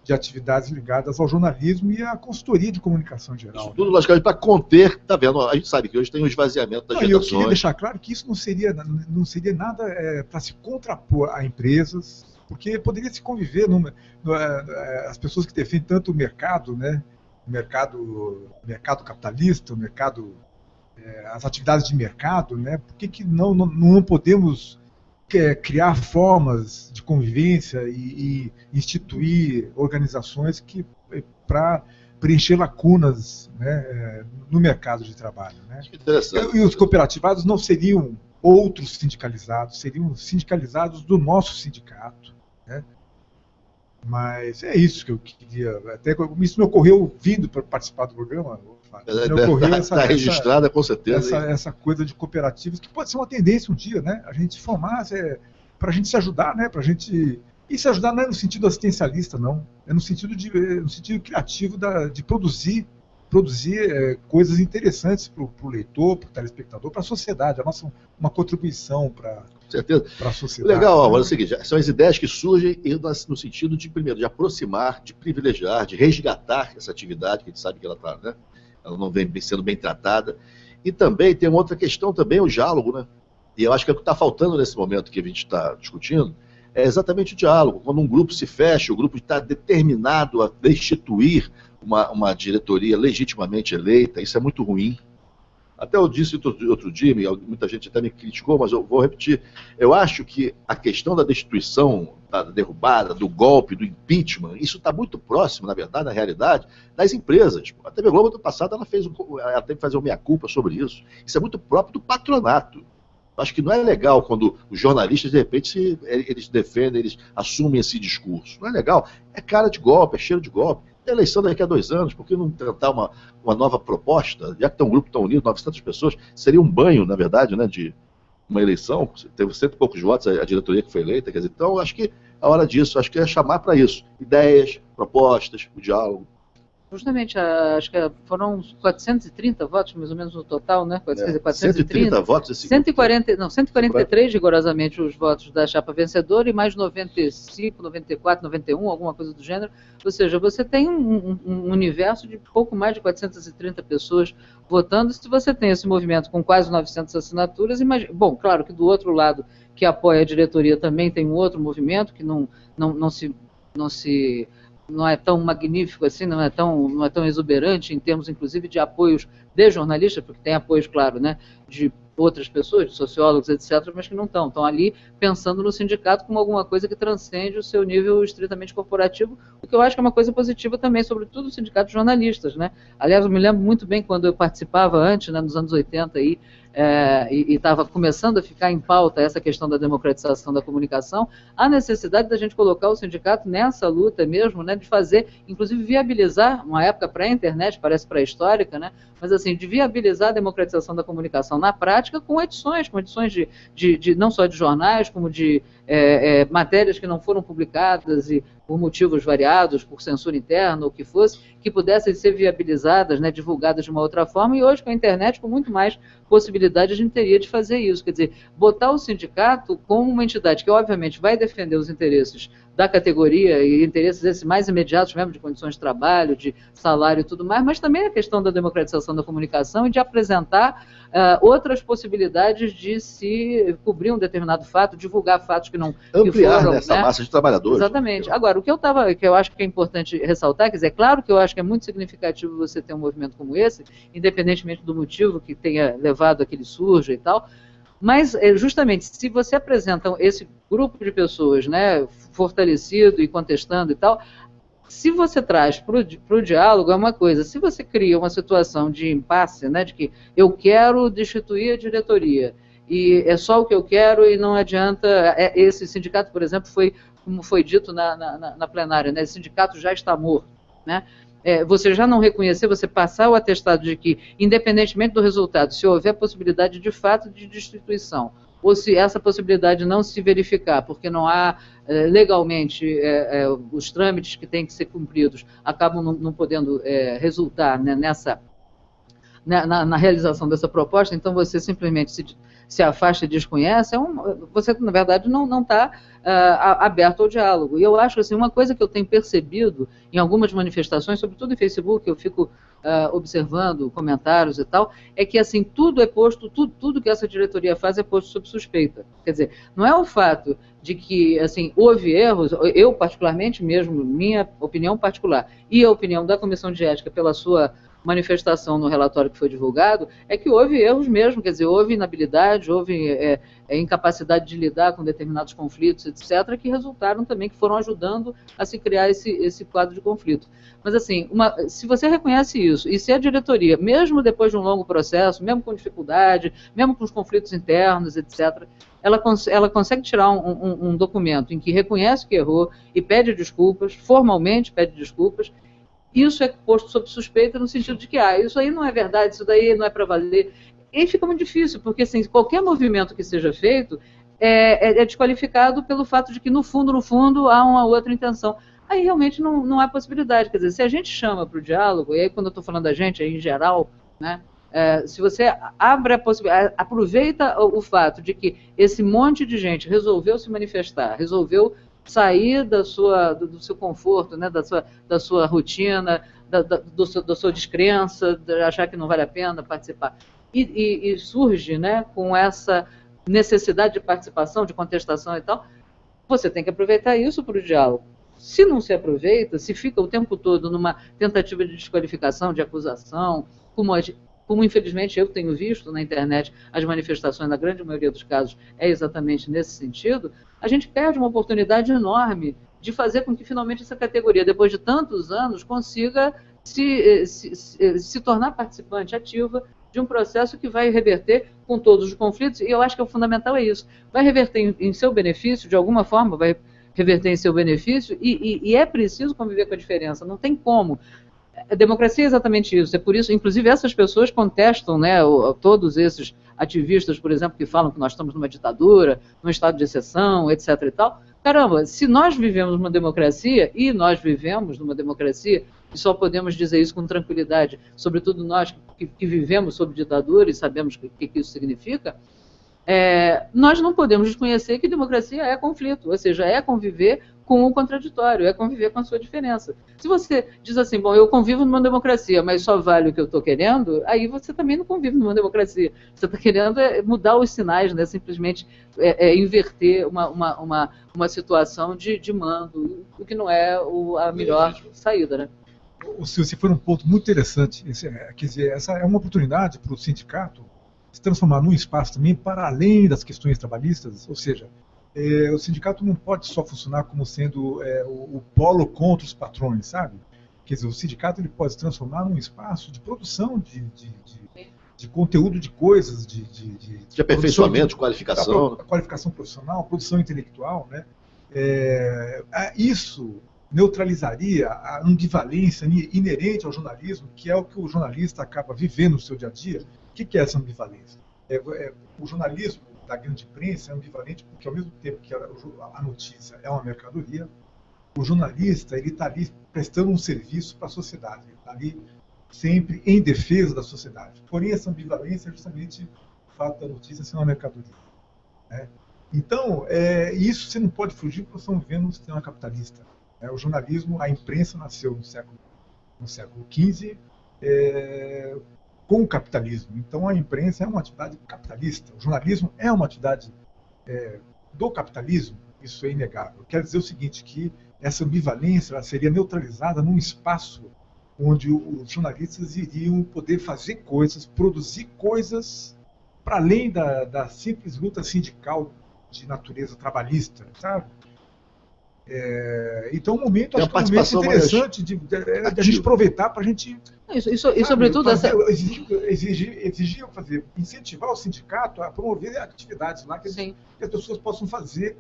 de atividades ligadas ao jornalismo e à consultoria de comunicação em geral. Isso tudo, logicamente, para conter, tá vendo? A gente sabe que hoje tem um esvaziamento das redações. Eu queria deixar claro que isso não seria nada para se contrapor a empresas, porque poderia se conviver as pessoas que defendem tanto o mercado, né? O mercado capitalista, as atividades de mercado, né? Por que não podemos criar formas de convivência e instituir organizações para preencher lacunas, né, no mercado de trabalho, né? Interessante. E os cooperativados não seriam outros sindicalizados, seriam sindicalizados do nosso sindicato, né? Mas é isso que eu queria. Até isso me ocorreu vindo para participar do programa. Está registrada, com certeza. Essa coisa de cooperativas, que pode ser uma tendência um dia, né? A gente formar, para a gente se ajudar, né? E se ajudar não é no sentido assistencialista, não. É no sentido criativo de produzir coisas interessantes para o leitor, para o telespectador, para a sociedade, uma contribuição para a sociedade. Legal, olha o seguinte, são as ideias que surgem no sentido de, primeiro, de aproximar, de privilegiar, de resgatar essa atividade, que a gente sabe que ela está, né? Ela não vem sendo bem tratada. E também tem uma outra questão, também o diálogo, né? E eu acho que é o que está faltando nesse momento que a gente está discutindo, é exatamente o diálogo. Quando um grupo se fecha, o grupo está determinado a destituir uma diretoria legitimamente eleita, isso é muito ruim. Até eu disse outro dia, muita gente até me criticou, mas eu vou repetir. Eu acho que a questão da destituição, da derrubada, do golpe, do impeachment, isso está muito próximo, na verdade, na realidade, das empresas. A TV Globo, no passado, ela teve que fazer uma meia-culpa sobre isso. Isso é muito próprio do patronato. Acho que não é legal quando os jornalistas, de repente, eles defendem, eles assumem esse discurso. Não é legal. É cara de golpe, é cheiro de golpe. Tem eleição daqui a 2 anos, por que não tentar uma nova proposta? Já que tem um grupo tão unido, 900 pessoas, seria um banho, na verdade, né, de uma eleição. Teve 100 e poucos votos a diretoria que foi eleita. Quer dizer, então, acho que a hora disso, acho que é chamar para isso. Ideias, propostas, o diálogo. Justamente, acho que foram 430 votos, mais ou menos, no total, né? 130 votos? 143, rigorosamente, os votos da chapa vencedora e mais 95, 94, 91, alguma coisa do gênero. Ou seja, você tem um universo de pouco mais de 430 pessoas votando. Se você tem esse movimento com quase 900 assinaturas, imagina... Bom, claro que do outro lado, que apoia a diretoria, também tem um outro movimento que não é tão magnífico assim, não é tão exuberante em termos, inclusive, de apoios de jornalistas, porque tem apoios, claro, né, de outras pessoas, de sociólogos, etc., mas que não estão ali pensando no sindicato como alguma coisa que transcende o seu nível estritamente corporativo, o que eu acho que é uma coisa positiva também, sobretudo o sindicato de jornalistas, né? Aliás, eu me lembro muito bem quando eu participava antes, né, nos anos 80, e estava começando a ficar em pauta essa questão da democratização da comunicação, a necessidade da gente colocar o sindicato nessa luta mesmo, né, de fazer, inclusive viabilizar, uma época pré-internet, parece pré-histórica, né, mas assim, de viabilizar a democratização da comunicação na prática com edições de não só de jornais, como de matérias que não foram publicadas e por motivos variados, por censura interna ou o que fosse, que pudessem ser viabilizadas, né, divulgadas de uma outra forma, e hoje com a internet, com muito mais possibilidade, a gente teria de fazer isso. Quer dizer, botar o sindicato como uma entidade que, obviamente, vai defender os interesses da categoria e interesses esses mais imediatos mesmo, de condições de trabalho, de salário e tudo mais, mas também a questão da democratização da comunicação e de apresentar outras possibilidades de se cobrir um determinado fato, divulgar fatos que não ampliar, que foram, essa massa de trabalhadores. Exatamente. Agora, o que eu acho que é importante ressaltar, quer dizer, é claro que eu acho que é muito significativo você ter um movimento como esse, independentemente do motivo que tenha levado a que ele surja e tal, mas justamente se você apresenta esse grupo de pessoas, né, fortalecido e contestando e tal, se você traz para o diálogo é uma coisa, se você cria uma situação de impasse, né, de que eu quero destituir a diretoria, e é só o que eu quero e não adianta, esse sindicato, por exemplo, foi, como foi dito na plenária, né, esse sindicato já está morto, né? Você já não reconhecer, você passar o atestado de que, independentemente do resultado, se houver possibilidade de fato de destituição, ou se essa possibilidade não se verificar, porque não há legalmente os trâmites que têm que ser cumpridos, acabam não podendo resultar, né, na realização dessa proposta, então você simplesmente se afasta e desconhece, você, na verdade, não está aberto ao diálogo. E eu acho assim, uma coisa que eu tenho percebido em algumas manifestações, sobretudo em Facebook, eu fico observando comentários e tal, é que assim, tudo é posto, tudo que essa diretoria faz é posto sob suspeita. Quer dizer, não é o fato de que assim, houve erros, eu particularmente mesmo, minha opinião particular, e a opinião da Comissão de Ética pela sua manifestação no relatório que foi divulgado, é que houve erros mesmo, quer dizer, houve inabilidade, houve incapacidade de lidar com determinados conflitos, etc., que resultaram também, que foram ajudando a se criar esse quadro de conflito. Mas assim, se você reconhece isso, e se a diretoria, mesmo depois de um longo processo, mesmo com dificuldade, mesmo com os conflitos internos, etc., ela consegue tirar um documento em que reconhece que errou e pede desculpas, formalmente pede desculpas, isso é posto sob suspeita no sentido de que isso aí não é verdade, isso daí não é para valer. E fica muito difícil, porque assim, qualquer movimento que seja feito é desqualificado pelo fato de que, no fundo, há uma outra intenção. Aí realmente não há possibilidade. Quer dizer, se a gente chama para o diálogo, e aí quando eu estou falando da gente, aí em geral, né, se você abre a possibilidade, aproveita o fato de que esse monte de gente resolveu se manifestar, resolveu sair do seu conforto, né, da sua rotina, da sua descrença, de achar que não vale a pena participar. E surge, né, com essa necessidade de participação, de contestação e tal, você tem que aproveitar isso para o diálogo. Se não se aproveita, se fica o tempo todo numa tentativa de desqualificação, de acusação, como infelizmente eu tenho visto na internet, as manifestações, na grande maioria dos casos, é exatamente nesse sentido, a gente perde uma oportunidade enorme de fazer com que finalmente essa categoria, depois de tantos anos, consiga se tornar participante ativa de um processo que vai reverter com todos os conflitos, e eu acho que o fundamental é isso, vai reverter em seu benefício, de alguma forma vai reverter em seu benefício, e é preciso conviver com a diferença, não tem como. A democracia é exatamente isso, é por isso, inclusive essas pessoas contestam, né, todos esses ativistas, por exemplo, que falam que nós estamos numa ditadura, num estado de exceção, etc. e tal. Caramba, se nós vivemos numa democracia, e nós vivemos numa democracia, e só podemos dizer isso com tranquilidade, sobretudo nós que vivemos sob ditadura e sabemos o que isso significa, nós não podemos desconhecer que democracia é conflito, ou seja, é conviver com o contraditório, é conviver com a sua diferença. Se você diz assim, bom, eu convivo numa democracia, mas só vale o que eu estou querendo, aí você também não convive numa democracia. Você está querendo mudar os sinais, né? Simplesmente inverter uma situação de mando, o que não é a melhor saída, né? Você foi num ponto muito interessante. Quer dizer, essa é uma oportunidade para o sindicato se transformar num espaço também para além das questões trabalhistas, ou seja, o sindicato não pode só funcionar como sendo o polo contra os patrões, sabe? Quer dizer, o sindicato ele pode se transformar num espaço de produção de conteúdo de coisas, de aperfeiçoamento, de qualificação. Qualificação profissional, produção intelectual, né? Isso neutralizaria a ambivalência inerente ao jornalismo, que é o que o jornalista acaba vivendo no seu dia a dia. O que é essa ambivalência? O jornalismo da grande imprensa é ambivalente porque, ao mesmo tempo que a notícia é uma mercadoria, o jornalista está ali prestando um serviço para a sociedade, ele está ali sempre em defesa da sociedade. Porém, essa ambivalência é justamente o fato da notícia ser uma mercadoria, né? Então, isso você não pode fugir porque nós estamos vivendo um sistema capitalista. O jornalismo, a imprensa nasceu no século XV, com o capitalismo. Então, a imprensa é uma atividade capitalista. O jornalismo é uma atividade do capitalismo. Isso é inegável. Quer dizer o seguinte, que essa ambivalência ela seria neutralizada num espaço onde os jornalistas iriam poder fazer coisas, produzir coisas para além da simples luta sindical de natureza trabalhista, sabe? Então, um momento, acho que é um momento interessante de a gente aproveitar para a gente... E sobretudo, incentivar o sindicato a promover atividades lá que as pessoas possam fazer.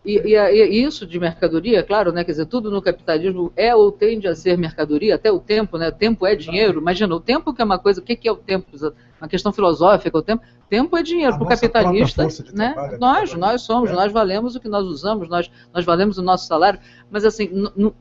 E isso de mercadoria, claro, né? Quer dizer, tudo no capitalismo ou tende a ser mercadoria, até o tempo, né? O tempo é dinheiro. Imagina, o tempo que é uma coisa, o que é o tempo? Uma questão filosófica, o tempo é dinheiro para o capitalista, né? Nós valemos o que nós usamos, nós valemos o nosso salário, mas assim,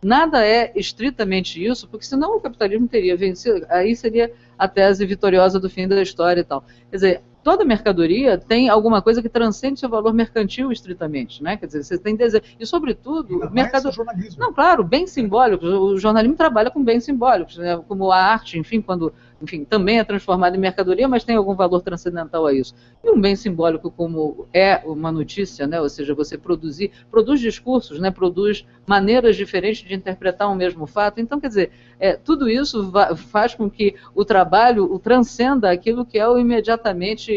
nada é estritamente isso, porque senão o capitalismo teria vencido, aí seria a tese vitoriosa do fim da história e tal. Quer dizer, toda mercadoria tem alguma coisa que transcende seu valor mercantil estritamente, né? Quer dizer, você tem desejo. E, sobretudo, o mercado. Jornalismo. Não, claro, bens simbólicos. O jornalismo trabalha com bens simbólicos, né? Como a arte, enfim, quando. Enfim, também é transformada em mercadoria, mas tem algum valor transcendental a isso. E um bem simbólico como é uma notícia, né? Ou seja, você produz discursos, né? Produz maneiras diferentes de interpretar um mesmo fato. Então, quer dizer, tudo isso faz com que o trabalho transcenda aquilo que é o imediatamente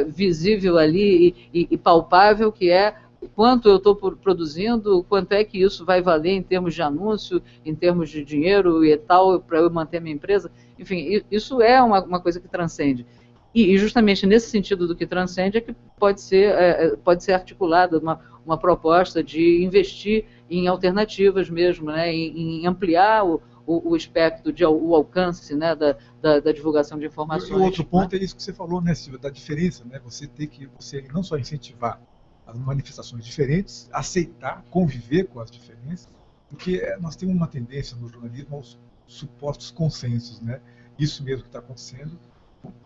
visível ali e palpável, que é quanto eu estou produzindo, quanto é que isso vai valer em termos de anúncio, em termos de dinheiro e tal, para eu manter a minha empresa. Enfim, isso é uma coisa que transcende. E justamente nesse sentido do que transcende é que pode ser articulada uma proposta de investir em alternativas mesmo, né, em ampliar o espectro, o alcance, né, da divulgação de informações. E o outro ponto, né? É isso que você falou, né, Silvia, da diferença, né, você não só incentivar as manifestações diferentes, aceitar, conviver com as diferenças, porque nós temos uma tendência no jornalismo aos supostos consensos, né? Isso mesmo que está acontecendo,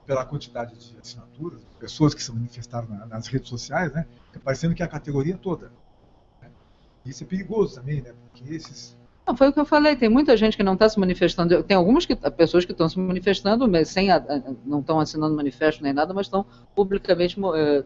pela quantidade de assinaturas, pessoas que se manifestaram nas redes sociais, né? Parecendo que é a categoria toda. Né? Isso é perigoso também, né? Porque esses... Não, foi o que eu falei, tem muita gente que não está se manifestando, tem algumas pessoas que estão se manifestando, mas não estão assinando manifesto nem nada, mas estão publicamente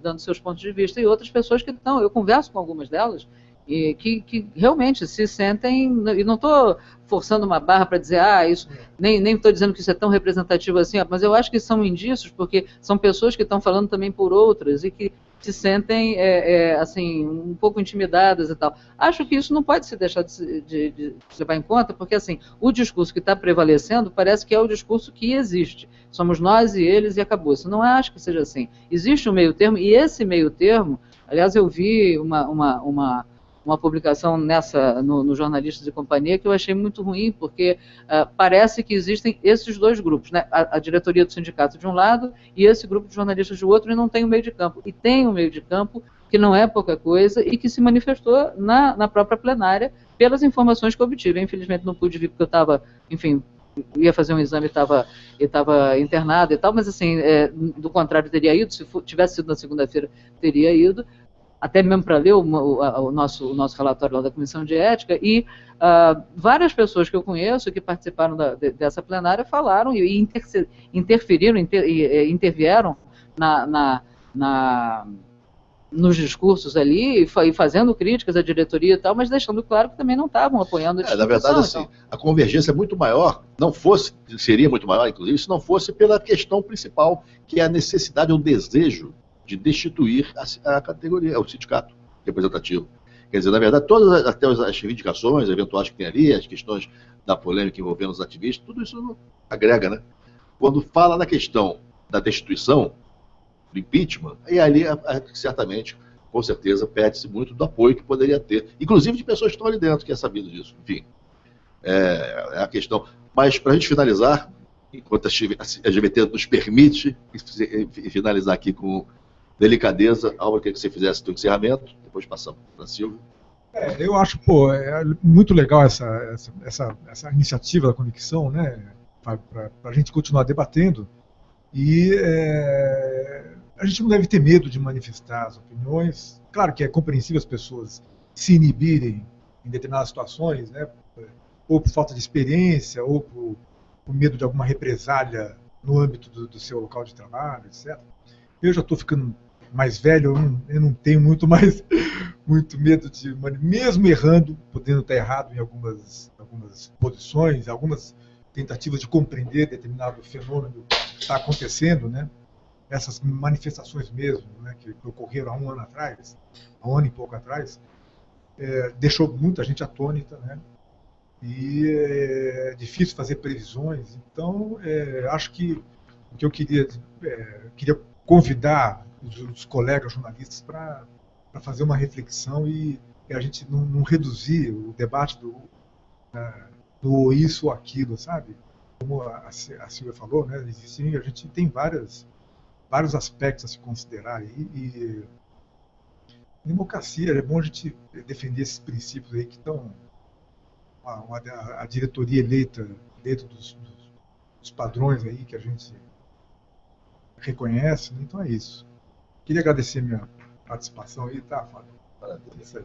dando seus pontos de vista, e outras pessoas que estão, eu converso com algumas delas, e que realmente se sentem, e não estou forçando uma barra para dizer, isso, nem estou dizendo que isso é tão representativo assim, mas eu acho que são indícios, porque são pessoas que estão falando também por outras, e que se sentem assim, um pouco intimidadas e tal. Acho que isso não pode se deixar de levar em conta, porque assim, o discurso que está prevalecendo parece que é o discurso que existe. Somos nós e eles e acabou. Isso não acho que seja assim. Existe um meio termo, e esse meio termo, aliás, eu vi uma publicação no Jornalistas e Companhia que eu achei muito ruim, porque parece que existem esses dois grupos, né? A diretoria do sindicato de um lado e esse grupo de jornalistas do outro, e não tem um meio de campo. E tem um meio de campo que não é pouca coisa e que se manifestou na própria plenária pelas informações que eu obtive. Infelizmente não pude vir porque eu estava, enfim, ia fazer um exame e estava internado e tal, mas assim, do contrário, teria ido, se tivesse sido na segunda-feira, teria ido, até mesmo para ler o nosso relatório lá da Comissão de Ética, e várias pessoas que eu conheço que participaram dessa plenária falaram e interferiram, intervieram nos discursos ali, e fazendo críticas à diretoria e tal, mas deixando claro que também não estavam apoiando a discussão. Na verdade, assim, então, a convergência é muito maior, seria muito maior, inclusive, se não fosse pela questão principal, que é a necessidade, o desejo de destituir a categoria, o sindicato representativo. Quer dizer, na verdade, todas até as reivindicações eventuais que tem ali, as questões da polêmica envolvendo os ativistas, tudo isso não agrega, né? Quando fala na questão da destituição, do impeachment, e ali certamente, com certeza, perde-se muito do apoio que poderia ter, inclusive de pessoas que estão ali dentro, que é sabido disso. Enfim, é a questão. Mas, para a gente finalizar, enquanto a GVT nos permite, finalizar aqui com delicadeza, Álvaro, queria que você fizesse o seu encerramento, depois passamos para a Silvia. Eu acho, muito legal essa iniciativa da Conexão, né, para a gente continuar debatendo, e a gente não deve ter medo de manifestar as opiniões. Claro que é compreensível as pessoas se inibirem em determinadas situações, né, ou por falta de experiência, ou por medo de alguma represália no âmbito do seu local de trabalho, etc. Eu já estou ficando mais velho, eu não tenho muito medo de, mesmo errando, podendo estar errado em algumas posições, algumas tentativas de compreender determinado fenômeno que está acontecendo, né? Essas manifestações mesmo, né, que ocorreram há um ano e pouco atrás, deixou muita gente atônita, né? E é difícil fazer previsões. Então, acho que o que eu queria convidar os colegas jornalistas para fazer uma reflexão e a gente não reduzir o debate do isso ou aquilo, sabe? Como a Silvia falou, né? A gente tem vários aspectos a se considerar aí, e democracia, é bom a gente defender esses princípios aí que estão a diretoria eleita dentro dos padrões aí que a gente reconhece, né? Então é isso. Queria agradecer minha participação aí, tá, Fábio? Maravilha. Isso aí.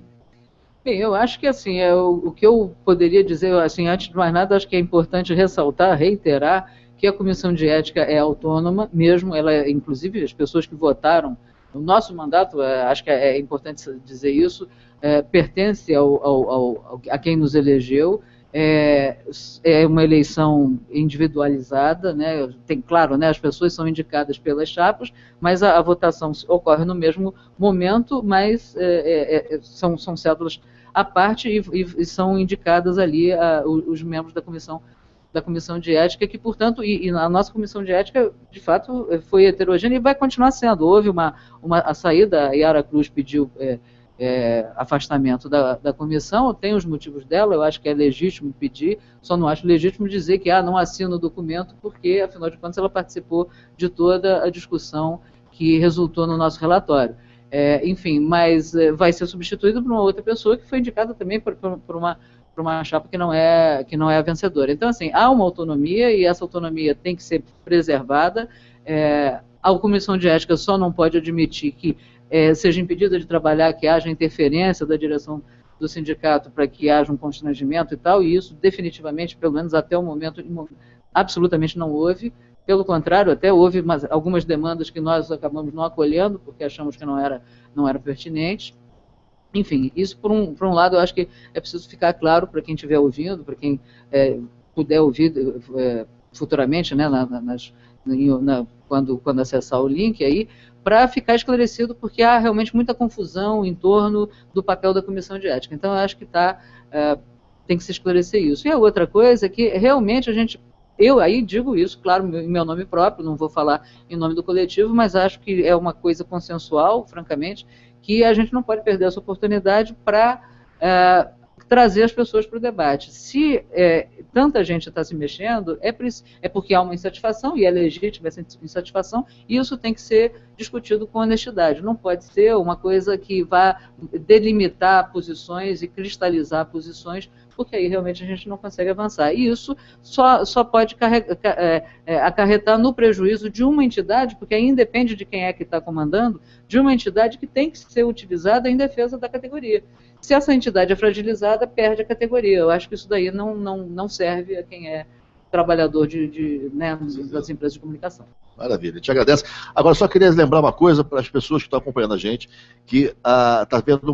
Bem, eu acho que assim, o que eu poderia dizer, assim, antes de mais nada, acho que é importante ressaltar, reiterar, que a Comissão de Ética é autônoma, mesmo ela, inclusive, as pessoas que votaram no nosso mandato, acho que é importante dizer isso, pertence a quem nos elegeu, é uma eleição individualizada, né? Tem, claro, né, as pessoas são indicadas pelas chapas, mas a votação ocorre no mesmo momento, mas são cédulas à parte e são indicadas ali os membros da comissão de ética, que, portanto, e a nossa comissão de ética, de fato, foi heterogênea e vai continuar sendo. Houve a saída, a Yara Cruz pediu afastamento da comissão, tem os motivos dela, eu acho que é legítimo pedir, só não acho legítimo dizer que não assina o documento, porque, afinal de contas, ela participou de toda a discussão que resultou no nosso relatório. Enfim, mas vai ser substituído por uma outra pessoa que foi indicada também por uma chapa que não é a vencedora. Então, assim, há uma autonomia e essa autonomia tem que ser preservada. A comissão de ética só não pode admitir que seja impedida de trabalhar, que haja interferência da direção do sindicato para que haja um constrangimento e tal, e isso definitivamente, pelo menos até o momento, absolutamente não houve. Pelo contrário, até houve algumas demandas que nós acabamos não acolhendo, porque achamos que não era pertinente. Enfim, isso por um lado eu acho que é preciso ficar claro para quem estiver ouvindo, para quem puder ouvir futuramente, né, quando acessar o link aí, para ficar esclarecido, porque há realmente muita confusão em torno do papel da comissão de ética. Então, eu acho que tem que se esclarecer isso. E a outra coisa é que realmente eu aí digo isso, claro, em meu nome próprio, não vou falar em nome do coletivo, mas acho que é uma coisa consensual, francamente, que a gente não pode perder essa oportunidade para trazer as pessoas para o debate. Se tanta gente está se mexendo, é porque há uma insatisfação, e é legítima essa insatisfação, e isso tem que ser discutido com honestidade. Não pode ser uma coisa que vá delimitar posições e cristalizar posições, porque aí realmente a gente não consegue avançar. E isso só pode acarretar no prejuízo de uma entidade, porque aí independe de quem é que está comandando, de uma entidade que tem que ser utilizada em defesa da categoria. Se essa entidade é fragilizada, perde a categoria. Eu acho que isso daí não serve a quem é trabalhador das empresas de comunicação. Maravilha, te agradeço. Agora, só queria lembrar uma coisa para as pessoas que estão acompanhando a gente, que está vendo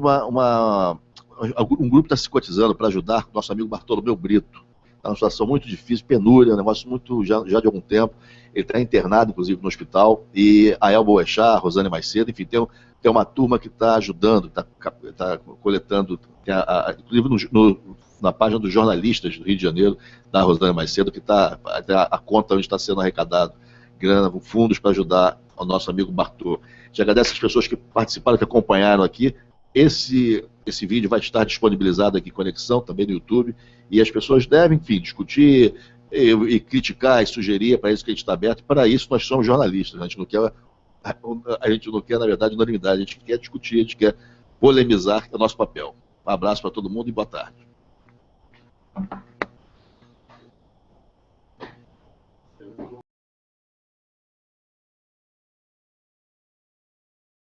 um grupo está se cotizando para ajudar o nosso amigo Bartolomeu Brito. Está numa situação muito difícil, penúria, um negócio muito já de algum tempo. Ele está internado, inclusive, no hospital. E a Elba Oechá, a Rosane Macedo, enfim, tem uma turma que está ajudando, está coletando, inclusive na página dos jornalistas do Rio de Janeiro, da Rosane Macedo, que está a conta onde está sendo arrecadado grana, fundos para ajudar o nosso amigo Bartô. Te agradeço as pessoas que participaram, que acompanharam aqui. Esse vídeo vai estar disponibilizado aqui em Conexão, também no YouTube, e as pessoas devem, enfim, discutir e criticar e sugerir, para isso que a gente está aberto. Para isso nós somos jornalistas, a gente não quer, na verdade, unanimidade, a gente quer discutir, a gente quer polemizar, que é o nosso papel. Um abraço para todo mundo e boa tarde.